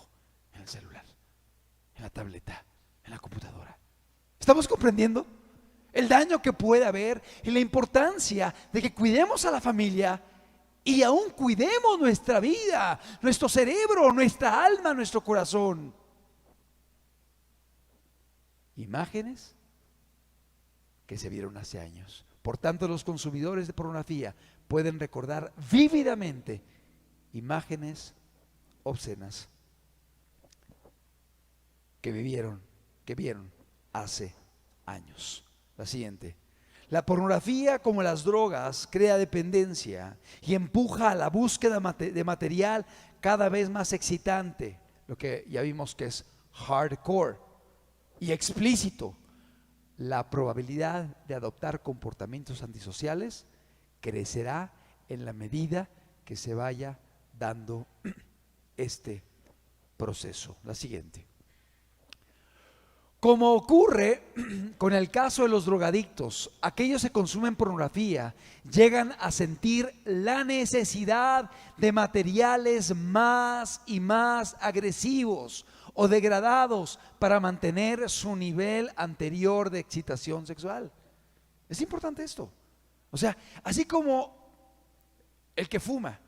A: en el celular, en la tableta, en la computadora. ¿Estamos comprendiendo el daño que puede haber y la importancia de que cuidemos a la familia y aún cuidemos nuestra vida, nuestro cerebro, nuestra alma, nuestro corazón? Imágenes que se vieron hace años. Por tanto, los consumidores de pornografía pueden recordar vívidamente imágenes obscenas que vieron hace años. La siguiente. La pornografía, como las drogas, crea dependencia y empuja a la búsqueda de material cada vez más excitante, lo que ya vimos que es hardcore y explícito. La probabilidad de adoptar comportamientos antisociales crecerá en la medida que se vaya dando este proceso. La siguiente. Como ocurre con el caso de los drogadictos, aquellos que consumen pornografía llegan a sentir la necesidad de materiales más y más agresivos o degradados para mantener su nivel anterior de excitación sexual. Es importante esto. O sea, así como el que fuma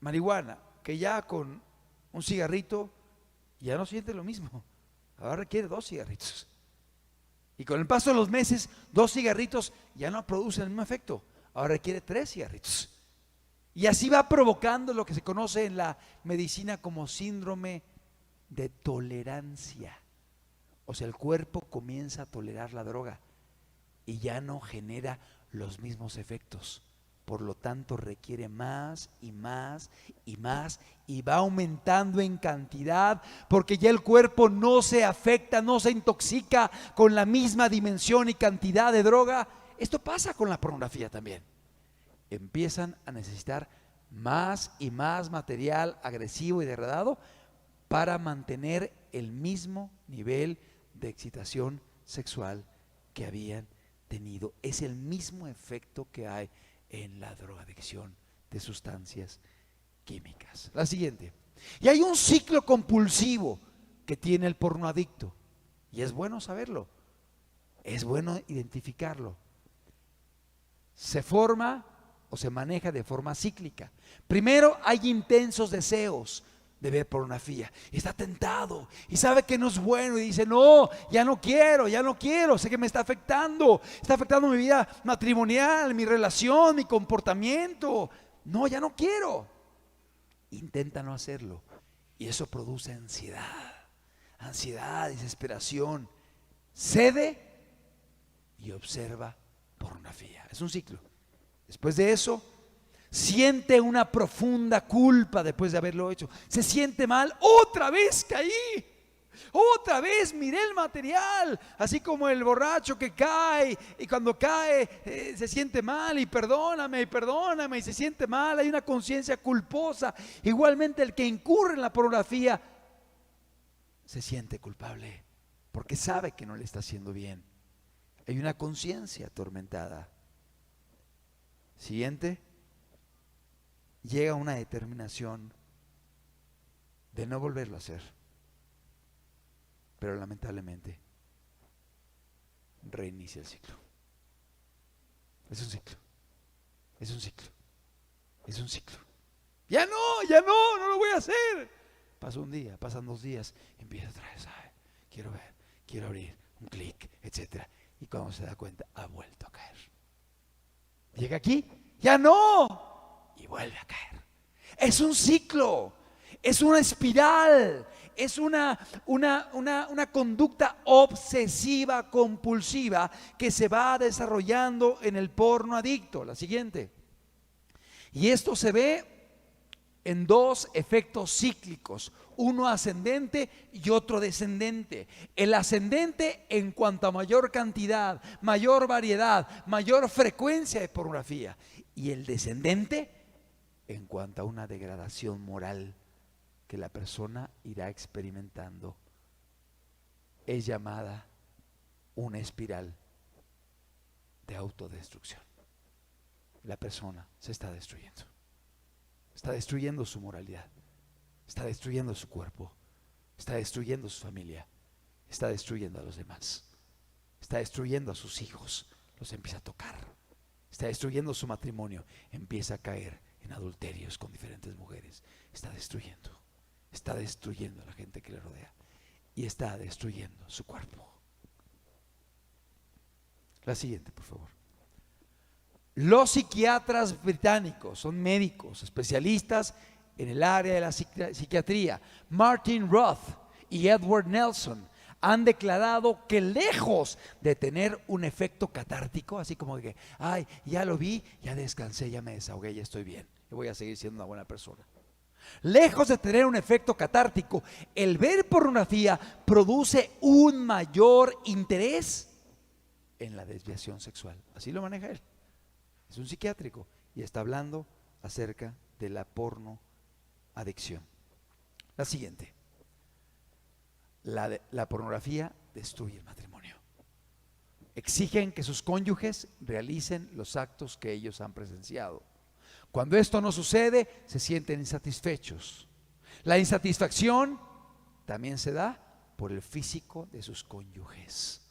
A: marihuana, que ya con un cigarrito ya no siente lo mismo. Ahora requiere 2 cigarritos. Y con el paso de los meses, 2 cigarritos ya no producen el mismo efecto. Ahora requiere 3 cigarritos. Y así va provocando lo que se conoce en la medicina como síndrome de tolerancia. O sea, el cuerpo comienza a tolerar la droga y ya no genera los mismos efectos. Por lo tanto, requiere más y más y más, y va aumentando en cantidad, porque ya el cuerpo no se afecta, no se intoxica con la misma dimensión y cantidad de droga. Esto pasa con la pornografía también. Empiezan a necesitar más y más material agresivo y degradado para mantener el mismo nivel de excitación sexual que habían tenido. Es el mismo efecto que hay en la drogadicción de sustancias químicas. La siguiente. Y hay un ciclo compulsivo que tiene el pornoadicto, y es bueno saberlo, es bueno identificarlo. Se forma o se maneja de forma cíclica. Primero hay intensos deseos de ver pornografía, está tentado y sabe que no es bueno y dice: no, ya no quiero, sé que me está afectando mi vida matrimonial, mi relación, mi comportamiento. No, ya no quiero. Intenta no hacerlo y eso produce ansiedad, desesperación. Cede y observa pornografía. Es un ciclo. Después de eso, siente una profunda culpa después de haberlo hecho. Se siente mal. Otra vez caí. Otra vez miré el material. Así como el borracho que cae y cuando cae se siente mal y perdóname y se siente mal. Hay una conciencia culposa. Igualmente el que incurre en la pornografía se siente culpable porque sabe que no le está haciendo bien. Hay una conciencia atormentada. Siguiente. Llega una determinación de no volverlo a hacer, pero lamentablemente reinicia el ciclo. Es un ciclo, es un ciclo, es un ciclo. Ya no lo voy a hacer. Pasa un día, pasan 2 días, empieza otra vez. Quiero ver, quiero abrir, un clic, etcétera. Y cuando se da cuenta, ha vuelto a caer. Llega aquí, ya no. Y vuelve a caer. Es un ciclo, es una espiral, es una conducta obsesiva compulsiva que se va desarrollando en el porno adicto. La siguiente. Y esto se ve en 2 efectos cíclicos, uno ascendente y otro descendente. El ascendente en cuanto a mayor cantidad, mayor variedad, mayor frecuencia de pornografía, y el descendente en cuanto a una degradación moral que la persona irá experimentando. Es llamada una espiral de autodestrucción. La persona se está destruyendo su moralidad, está destruyendo su cuerpo, está destruyendo su familia, está destruyendo a los demás, está destruyendo a sus hijos, los empieza a tocar, está destruyendo su matrimonio, empieza a caer en adulterios con diferentes mujeres. Está destruyendo a la gente que le rodea y está destruyendo su cuerpo. La siguiente, por favor. Los psiquiatras británicos son médicos especialistas en el área de la psiquiatría. Martin Roth y Edward Nelson han declarado que lejos de tener un efecto catártico, así como que, ay, ya lo vi, ya descansé, ya me desahogué, ya estoy bien, yo voy a seguir siendo una buena persona. Lejos de tener un efecto catártico, el ver pornografía produce un mayor interés en la desviación sexual. Así lo maneja él. Es un psiquiátrico y está hablando acerca de la pornoadicción. La siguiente. La pornografía destruye el matrimonio. Exigen que sus cónyuges realicen los actos que ellos han presenciado. Cuando esto no sucede, se sienten insatisfechos. La insatisfacción también se da por el físico de sus cónyuges,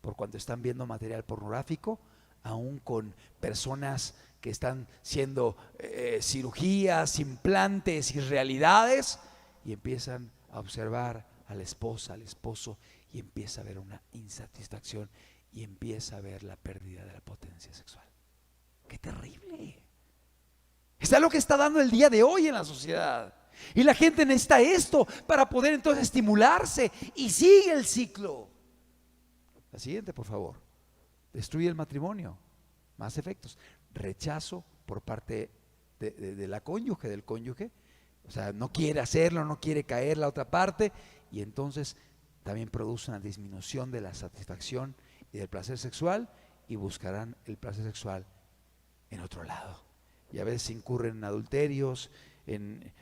A: por cuando están viendo material pornográfico, aún con personas que están siendo cirugías, implantes y realidades, y empiezan a observar a la esposa, al esposo, y empieza a haber una insatisfacción y empieza a haber la pérdida de la potencia sexual. ¡Qué terrible! Está lo que está dando el día de hoy en la sociedad. Y la gente necesita esto para poder entonces estimularse, y sigue el ciclo. La siguiente, por favor. Destruye el matrimonio. Más efectos. Rechazo por parte de la cónyuge, del cónyuge. O sea, no quiere hacerlo, no quiere caer la otra parte, y entonces también produce una disminución de la satisfacción y del placer sexual, y buscarán el placer sexual en otro lado. Y a veces incurren en adulterios, en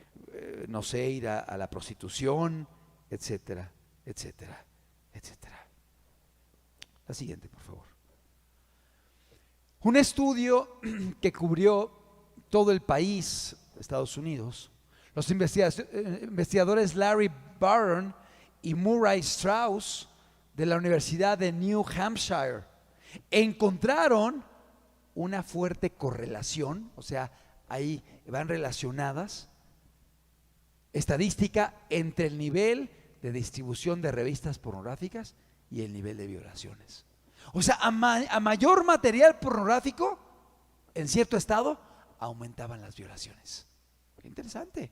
A: no sé, ir a la prostitución, etcétera, etcétera, etcétera. La siguiente, por favor. Un estudio que cubrió todo el país, Estados Unidos, los investigadores Larry Barron y Murray Strauss de la Universidad de New Hampshire encontraron una fuerte correlación, o sea, ahí van relacionadas, estadística entre el nivel de distribución de revistas pornográficas y el nivel de violaciones. O sea, a mayor material pornográfico en cierto estado, aumentaban las violaciones. Qué interesante.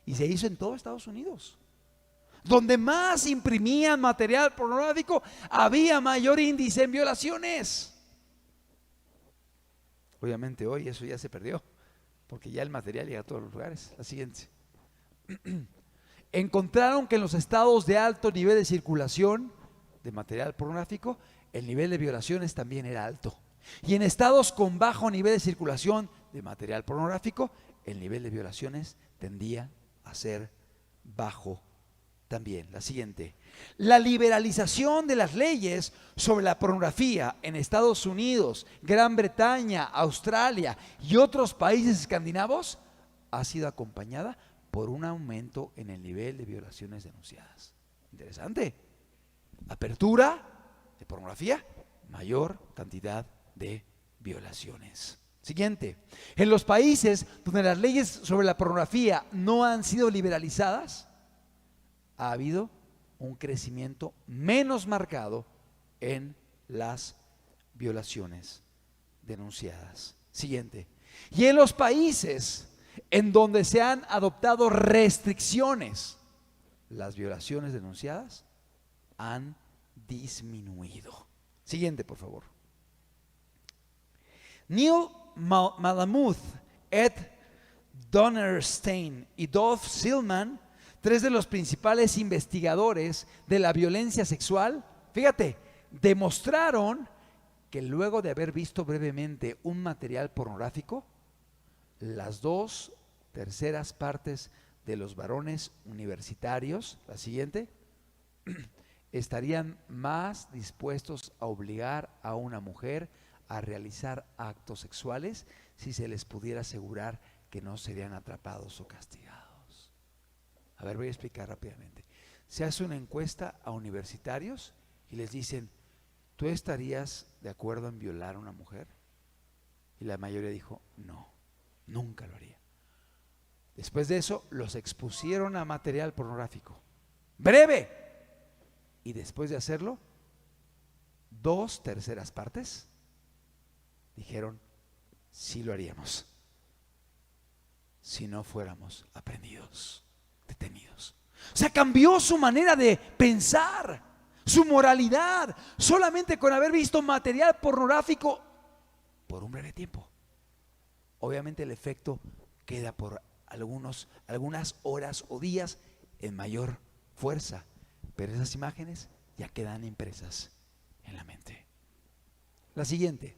A: Y se hizo en todo Estados Unidos. Donde más imprimían material pornográfico, había mayor índice en violaciones. Obviamente hoy eso ya se perdió, porque ya el material llega a todos los lugares. La siguiente. Encontraron que en los estados de alto nivel de circulación de material pornográfico, el nivel de violaciones también era alto. Y en estados con bajo nivel de circulación de material pornográfico, el nivel de violaciones tendía a ser bajo también. La siguiente. La liberalización de las leyes sobre la pornografía en Estados Unidos, Gran Bretaña, Australia y otros países escandinavos ha sido acompañada por un aumento en el nivel de violaciones denunciadas. Interesante. Apertura de pornografía, mayor cantidad de violaciones. Siguiente. En los países donde las leyes sobre la pornografía no han sido liberalizadas, ha habido un crecimiento menos marcado en las violaciones denunciadas. Siguiente. Y en los países en donde se han adoptado restricciones, las violaciones denunciadas han disminuido. Siguiente, por favor. Neil Malamuth, Ed Donnerstein y Dolph Silman, tres de los principales investigadores de la violencia sexual, fíjate, demostraron que luego de haber visto brevemente un material pornográfico, las 2/3 partes de los varones universitarios, la siguiente, estarían más dispuestos a obligar a una mujer a realizar actos sexuales si se les pudiera asegurar que no serían atrapados o castigados. A ver, voy a explicar rápidamente. Se hace una encuesta a universitarios y les dicen, ¿tú estarías de acuerdo en violar a una mujer? Y la mayoría dijo, no, nunca lo haría. Después de eso, los expusieron a material pornográfico. ¡Breve! Y después de hacerlo, 2/3 partes dijeron, sí lo haríamos, si no fuéramos aprendidos, detenidos. O sea, cambió su manera de pensar, su moralidad, solamente con haber visto material pornográfico por un breve tiempo. Obviamente el efecto queda por algunas horas o días en mayor fuerza, pero esas imágenes ya quedan impresas en la mente. La siguiente.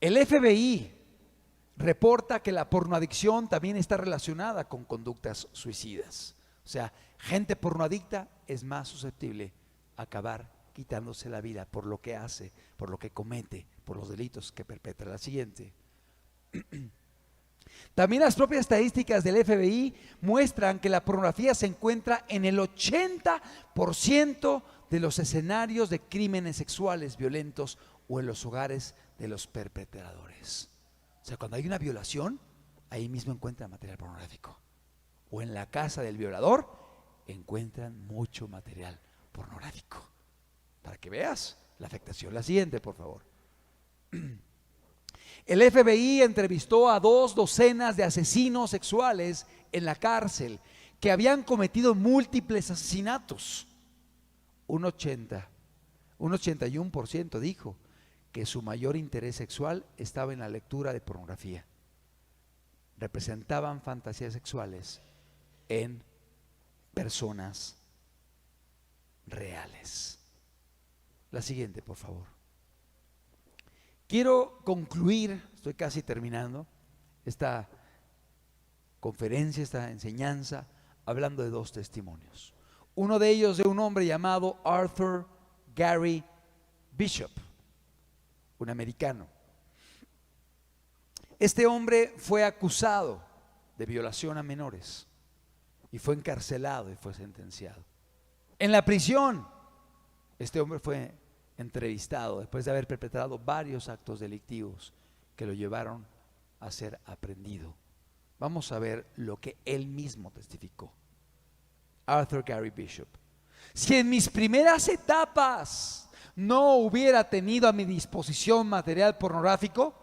A: El FBI reporta que la pornoadicción también está relacionada con conductas suicidas. O sea, gente pornoadicta es más susceptible a acabar quitándose la vida por lo que hace, por lo que comete, por los delitos que perpetra. La siguiente. También las propias estadísticas del FBI muestran que la pornografía se encuentra en el 80% de los escenarios de crímenes sexuales violentos o en los hogares de los perpetradores. O sea, cuando hay una violación, ahí mismo encuentran material pornográfico. O en la casa del violador encuentran mucho material pornográfico. Para que veas la afectación. La siguiente, por favor. El FBI entrevistó a 2 docenas de asesinos sexuales en la cárcel que habían cometido múltiples asesinatos. Un 81% dijo que su mayor interés sexual estaba en la lectura de pornografía. Representaban fantasías sexuales en personas reales. La siguiente, por favor. Quiero concluir, estoy casi terminando, esta conferencia, esta enseñanza, hablando de 2 testimonios. Uno de ellos de un hombre llamado Arthur Gary Bishop, un americano. Este hombre fue acusado de violación a menores y fue encarcelado y fue sentenciado. En la prisión, este hombre fue entrevistado después de haber perpetrado varios actos delictivos que lo llevaron a ser aprehendido. Vamos a ver lo que él mismo testificó. Arthur Gary Bishop. Si en mis primeras etapas no hubiera tenido a mi disposición material pornográfico,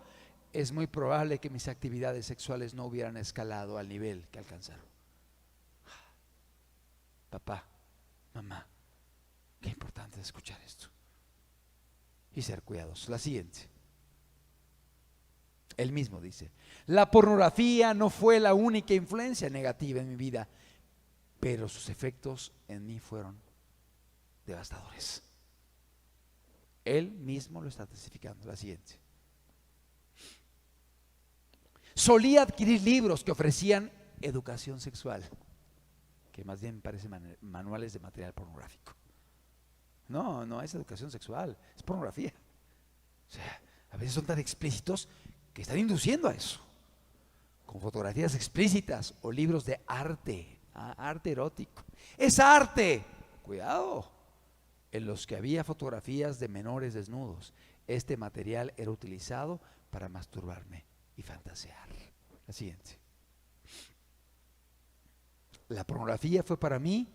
A: es muy probable que mis actividades sexuales no hubieran escalado al nivel que alcanzaron. Papá, mamá, qué importante es escuchar esto y ser cuidadosos. La siguiente. Él mismo dice: la pornografía no fue la única influencia negativa en mi vida, pero sus efectos en mí fueron devastadores. Él mismo lo está testificando. La siguiente. Solía adquirir libros que ofrecían educación sexual, que más bien parecen manuales de material pornográfico. No es educación sexual, es pornografía. O sea, a veces son tan explícitos que están induciendo a eso, con fotografías explícitas o libros de arte, arte erótico. Es arte, cuidado, en los que había fotografías de menores desnudos. Este material era utilizado para masturbarme y fantasear. La siguiente. La pornografía fue para mi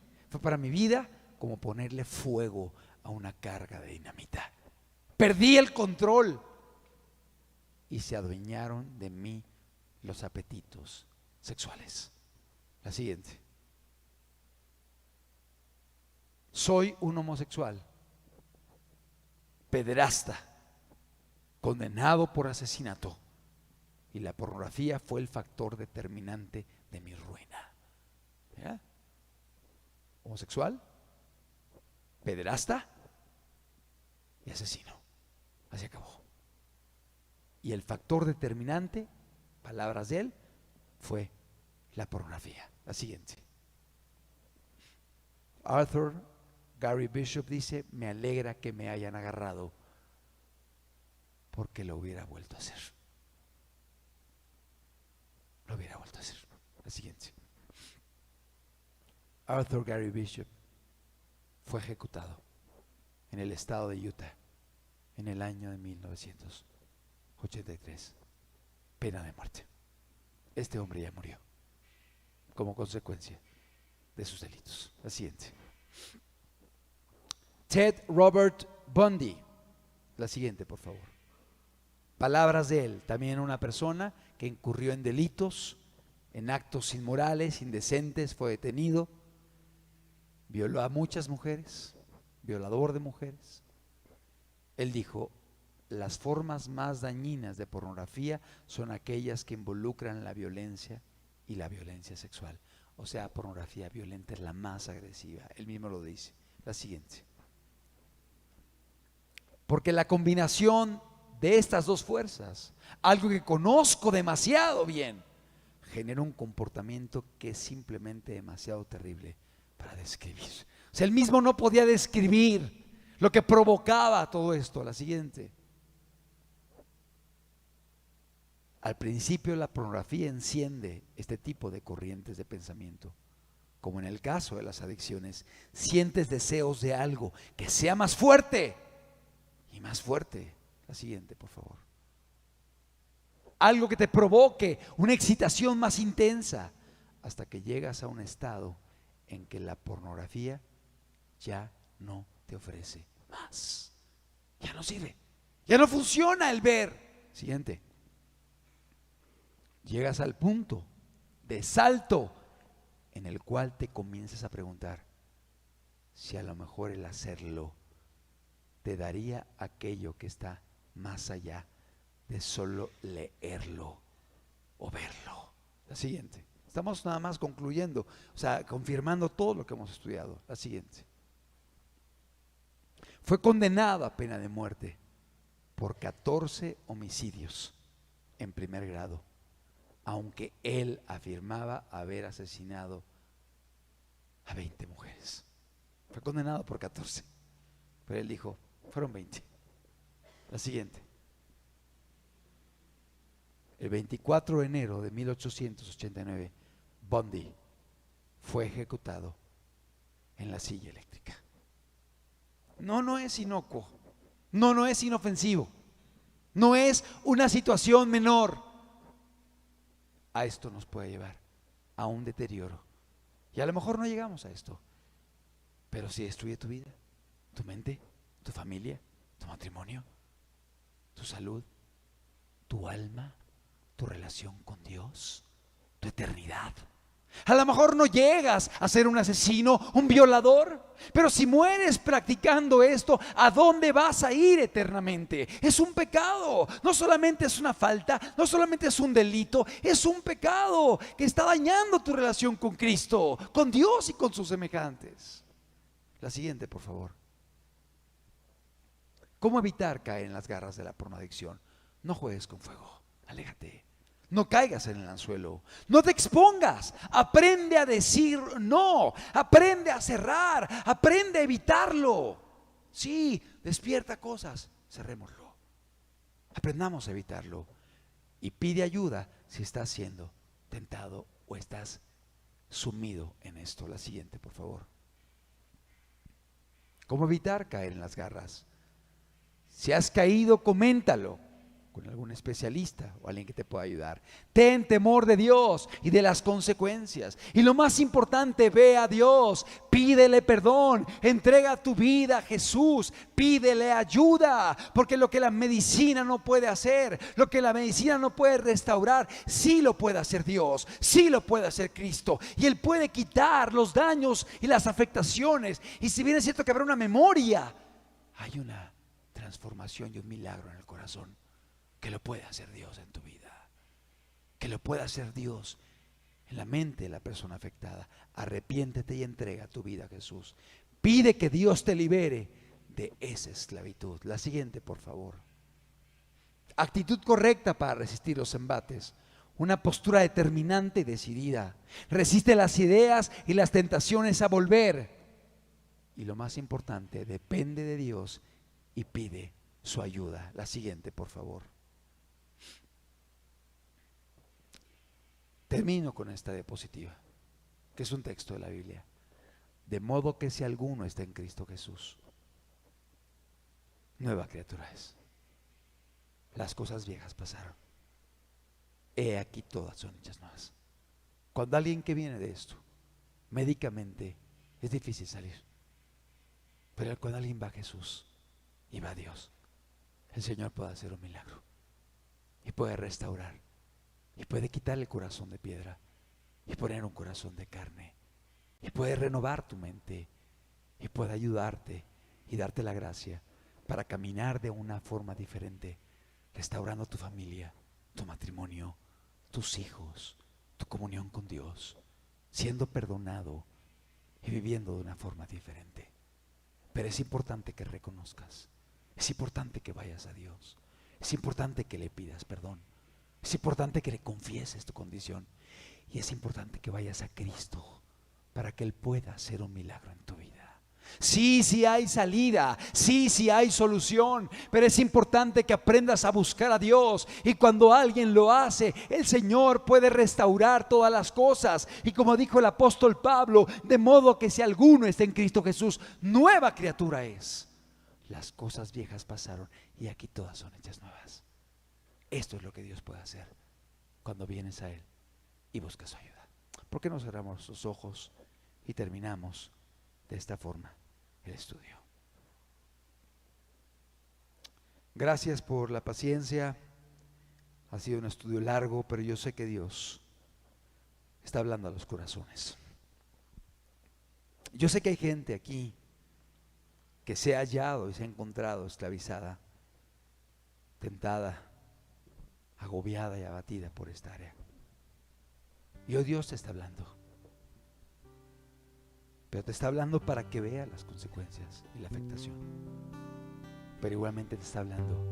A: vida, como ponerle fuego a una carga de dinamita. Perdí el control y se adueñaron de mí los apetitos sexuales. La siguiente. Soy un homosexual, pederasta, condenado por asesinato, y la pornografía fue el factor determinante de mi ruina. ¿Ya? Homosexual, pederasta y asesino. Así acabó. Y el factor determinante, palabras de él, fue la pornografía. La siguiente. Arthur Gary Bishop dice: me alegra que me hayan agarrado, porque lo hubiera vuelto a hacer. Lo hubiera vuelto a hacer. La siguiente. Arthur Gary Bishop fue ejecutado en el estado de Utah en el año de 1983. Pena de muerte. Este hombre ya murió como consecuencia de sus delitos. La siguiente. Ted Robert Bundy. La siguiente, por favor. Palabras de él. También una persona que incurrió en delitos, en actos inmorales, indecentes, fue detenido. Violó a muchas mujeres, violador de mujeres. Él dijo: las formas más dañinas de pornografía son aquellas que involucran la violencia y la violencia sexual. O sea, pornografía violenta es la más agresiva. Él mismo lo dice. La siguiente. Porque la combinación de estas 2 fuerzas, algo que conozco demasiado bien, genera un comportamiento que es simplemente demasiado terrible para describir. O sea, él mismo no podía describir lo que provocaba todo esto. La siguiente. Al principio la pornografía enciende este tipo de corrientes de pensamiento. Como en el caso de las adicciones, sientes deseos de algo que sea más fuerte y más fuerte. La siguiente, por favor. Algo que te provoque una excitación más intensa hasta que llegas a un estado en que la pornografía ya no te ofrece más. Ya no sirve. Ya no funciona el ver. Siguiente. Llegas al punto de salto en el cual te comienzas a preguntar si a lo mejor el hacerlo te daría aquello que está más allá de solo leerlo o verlo. La siguiente. Estamos nada más concluyendo, o sea, confirmando todo lo que hemos estudiado. La siguiente. Fue condenado a pena de muerte por 14 homicidios en primer grado, aunque él afirmaba haber asesinado a 20 mujeres. Fue condenado por 14, pero él dijo, fueron 20. La siguiente. El 24 de enero de 1889, Bundy fue ejecutado en la silla eléctrica. No es inocuo, no es inofensivo, no es una situación menor. A esto nos puede llevar a un deterioro. Y a lo mejor no llegamos a esto, pero si destruye tu vida, tu mente, tu familia, tu matrimonio, tu salud, tu alma, tu relación con Dios, tu eternidad. A lo mejor no llegas a ser un asesino, un violador, pero si mueres practicando esto, ¿a dónde vas a ir eternamente? Es un pecado, no solamente es una falta, no solamente es un delito, es un pecado que está dañando tu relación con Cristo, con Dios y con sus semejantes. La siguiente, por favor. ¿Cómo evitar caer en las garras de la pornoadicción? No juegues con fuego, aléjate. No caigas en el anzuelo, no te expongas, aprende a decir no, aprende a cerrar, aprende a evitarlo. Sí, despierta cosas, cerrémoslo. Aprendamos a evitarlo y pide ayuda si estás siendo tentado o estás sumido en esto. La siguiente, por favor. ¿Cómo evitar caer en las garras? Si has caído, coméntalo con algún especialista o alguien que te pueda ayudar. Ten temor de Dios y de las consecuencias. Y lo más importante, ve a Dios, pídele perdón, entrega tu vida a Jesús, pídele ayuda, porque lo que la medicina no puede hacer, lo que la medicina no puede restaurar, sí lo puede hacer Dios, sí lo puede hacer Cristo. Y Él puede quitar los daños y las afectaciones. Y si bien es cierto que habrá una memoria, hay una transformación y un milagro en el corazón. Que lo pueda hacer Dios en tu vida, que lo pueda hacer Dios en la mente de la persona afectada. Arrepiéntete y entrega tu vida a Jesús. Pide que Dios te libere de esa esclavitud. La siguiente, por favor. Actitud correcta para resistir los embates. Una postura determinante y decidida. Resiste las ideas y las tentaciones a volver. Y lo más importante, depende de Dios y pide su ayuda. La siguiente, por favor. Termino con esta diapositiva, que es un texto de la Biblia. De modo que si alguno está en Cristo Jesús, nueva criatura es. Las cosas viejas pasaron. He aquí todas son hechas nuevas. Cuando alguien que viene de esto, médicamente, es difícil salir. Pero cuando alguien va a Jesús y va a Dios, el Señor puede hacer un milagro y puede restaurar. Y puede quitar el corazón de piedra y poner un corazón de carne. Y puede renovar tu mente y puede ayudarte y darte la gracia para caminar de una forma diferente, restaurando tu familia, tu matrimonio, tus hijos, tu comunión con Dios, siendo perdonado y viviendo de una forma diferente. Pero es importante que reconozcas, es importante que vayas a Dios, es importante que le pidas perdón. Es importante que le confieses tu condición. Y es importante que vayas a Cristo para que Él pueda hacer un milagro en tu vida. Sí, sí hay salida, sí, sí hay solución, pero es importante que aprendas a buscar a Dios. Y cuando alguien lo hace, el Señor puede restaurar todas las cosas. Y como dijo el apóstol Pablo, de modo que si alguno está en Cristo Jesús, nueva criatura es. Las cosas viejas pasaron y aquí todas son hechas nuevas. Esto es lo que Dios puede hacer cuando vienes a Él y buscas su ayuda. ¿Por qué no cerramos los ojos y terminamos de esta forma el estudio? Gracias por la paciencia. Ha sido un estudio largo, pero yo sé que Dios está hablando a los corazones. Yo sé que hay gente aquí que se ha hallado y se ha encontrado esclavizada, tentada, agobiada y abatida por esta área. Y hoy Dios te está hablando. Pero te está hablando para que veas las consecuencias y la afectación. Pero igualmente te está hablando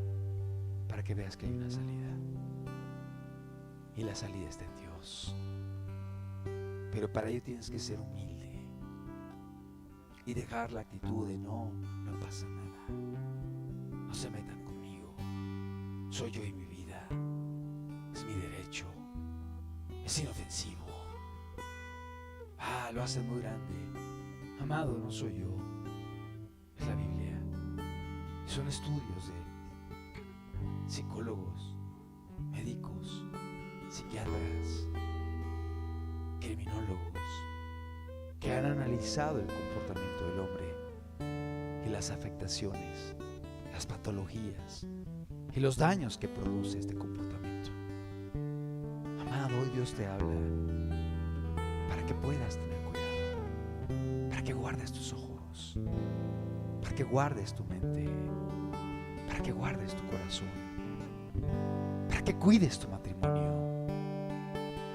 A: para que veas que hay una salida. Y la salida está en Dios. Pero para ello tienes que ser humilde y dejar la actitud de no pasa nada. No se metan conmigo. Soy yo y mi vida. Es mi derecho. Es inofensivo. Lo hacen muy grande. Amado, no soy yo, es la Biblia. Son estudios de psicólogos, médicos, psiquiatras, criminólogos, que han analizado el comportamiento del hombre y las afectaciones, las patologías y los daños que produce este comportamiento. Amado, hoy Dios te habla para que puedas tener cuidado, para que guardes tus ojos, para que guardes tu mente, para que guardes tu corazón, para que cuides tu matrimonio,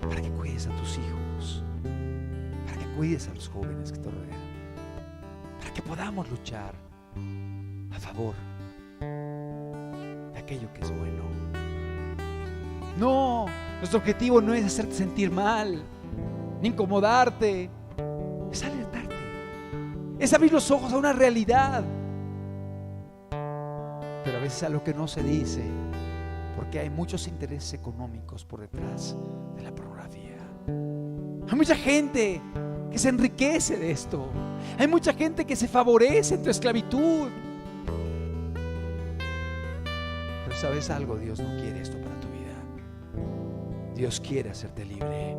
A: para que cuides a tus hijos, para que cuides a los jóvenes que te rodean, para que podamos luchar a favor de aquello que es bueno. No, nuestro objetivo no es hacerte sentir mal, ni incomodarte, es alertarte, es abrir los ojos a una realidad. Pero a veces a lo que no se dice, porque hay muchos intereses económicos por detrás de la pornografía. Hay mucha gente que se enriquece de esto, hay mucha gente que se favorece en tu esclavitud. Pero ¿sabes algo? Dios no quiere esto para tu vida. Dios quiere hacerte libre.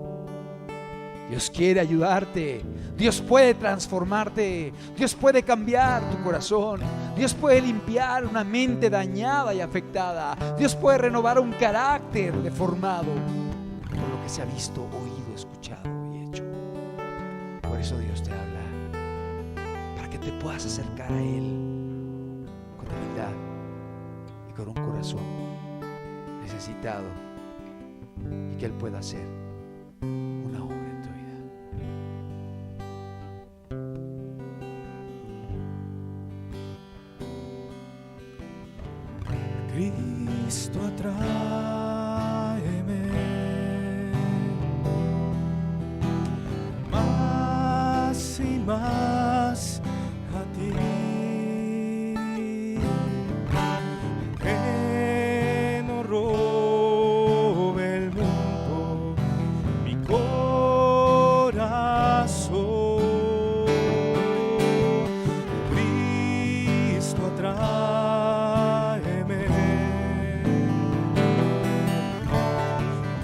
A: Dios quiere ayudarte. Dios puede transformarte. Dios puede cambiar tu corazón. Dios puede limpiar una mente dañada y afectada. Dios puede renovar un carácter deformado por lo que se ha visto, oído, escuchado y hecho. Por eso Dios te habla, para que te puedas acercar a Él con humildad y con un corazón necesitado, y que Él pueda hacer una obra en tu vida.
B: Cristo, atráeme más y más a ti, que no robe el mundo mi corazón. Cristo, atráeme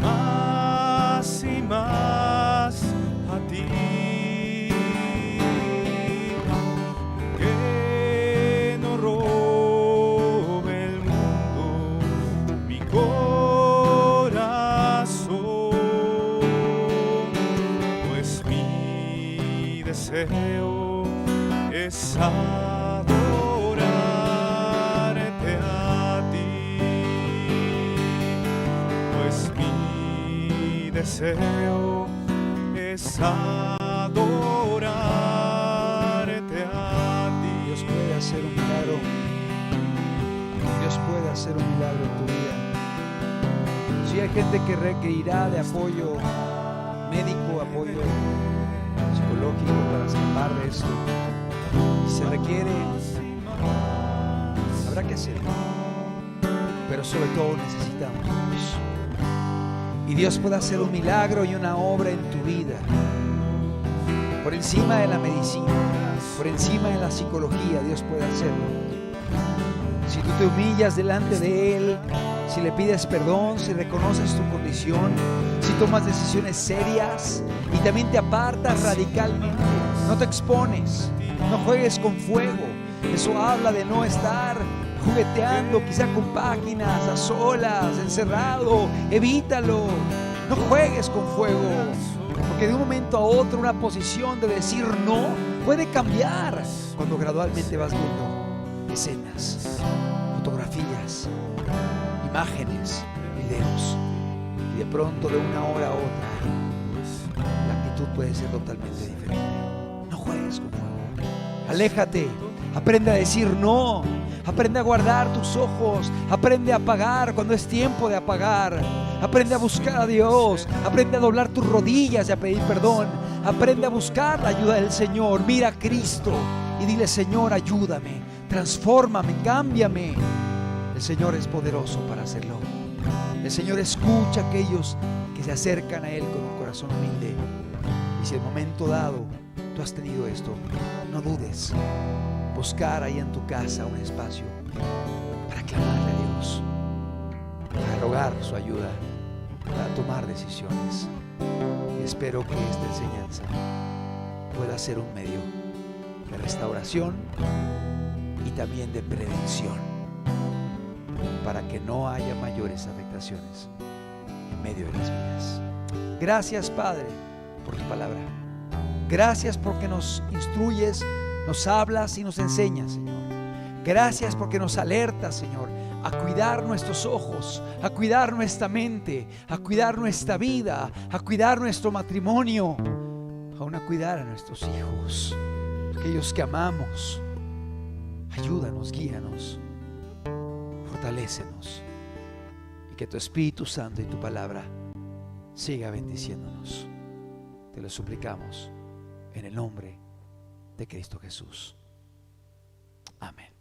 B: más y más a ti, que no robe el mundo mi corazón, pues mi deseo es adorarte a ti, pues mi deseo es adorarte a ti.
A: Dios puede hacer un milagro. Dios puede hacer un milagro en tu vida. Si hay gente que requerirá de apoyo médico, apoyo psicológico para escapar de esto, si se requiere, habrá que hacerlo. Pero sobre todo necesitamos a Dios. Y Dios puede hacer un milagro y una obra en tu vida, por encima de la medicina, por encima de la psicología. Dios puede hacerlo. Si tú te humillas delante de Él, si le pides perdón, si reconoces tu condición, si tomas decisiones serias y también te apartas radicalmente, no te expones, no juegues con fuego. Eso habla de no estar jugueteando quizá con páginas, a solas, encerrado. Evítalo, no juegues con fuego, porque de un momento a otro una posición de decir no puede cambiar cuando gradualmente vas viendo escenas, fotografías, imágenes, videos, y de pronto de una hora a otra la actitud puede ser totalmente diferente. No juegues con fuego, aléjate, aprende a decir no, aprende a guardar tus ojos, aprende a apagar cuando es tiempo de apagar, aprende a buscar a Dios, aprende a doblar tus rodillas y a pedir perdón, aprende a buscar la ayuda del Señor. Mira a Cristo y dile: Señor, ayúdame, transfórmame, cámbiame. El Señor es poderoso para hacerlo. El Señor escucha a aquellos que se acercan a Él con un corazón humilde. Y si en el momento dado tú has tenido esto, no dudes buscar ahí en tu casa un espacio para clamarle a Dios, para rogar su ayuda, para tomar decisiones. Y espero que esta enseñanza pueda ser un medio de restauración y también de prevención, para que no haya mayores afectaciones en medio de las vidas. Gracias, Padre, por tu palabra. Gracias porque nos instruyes, nos hablas y nos enseñas, Señor. Gracias porque nos alertas, Señor, a cuidar nuestros ojos, a cuidar nuestra mente, a cuidar nuestra vida, a cuidar nuestro matrimonio, aún a cuidar a nuestros hijos, aquellos que amamos. Ayúdanos, guíanos, fortalécenos, y que tu Espíritu Santo y tu palabra siga bendiciéndonos. Te lo suplicamos en el nombre de Cristo Jesús. Amén.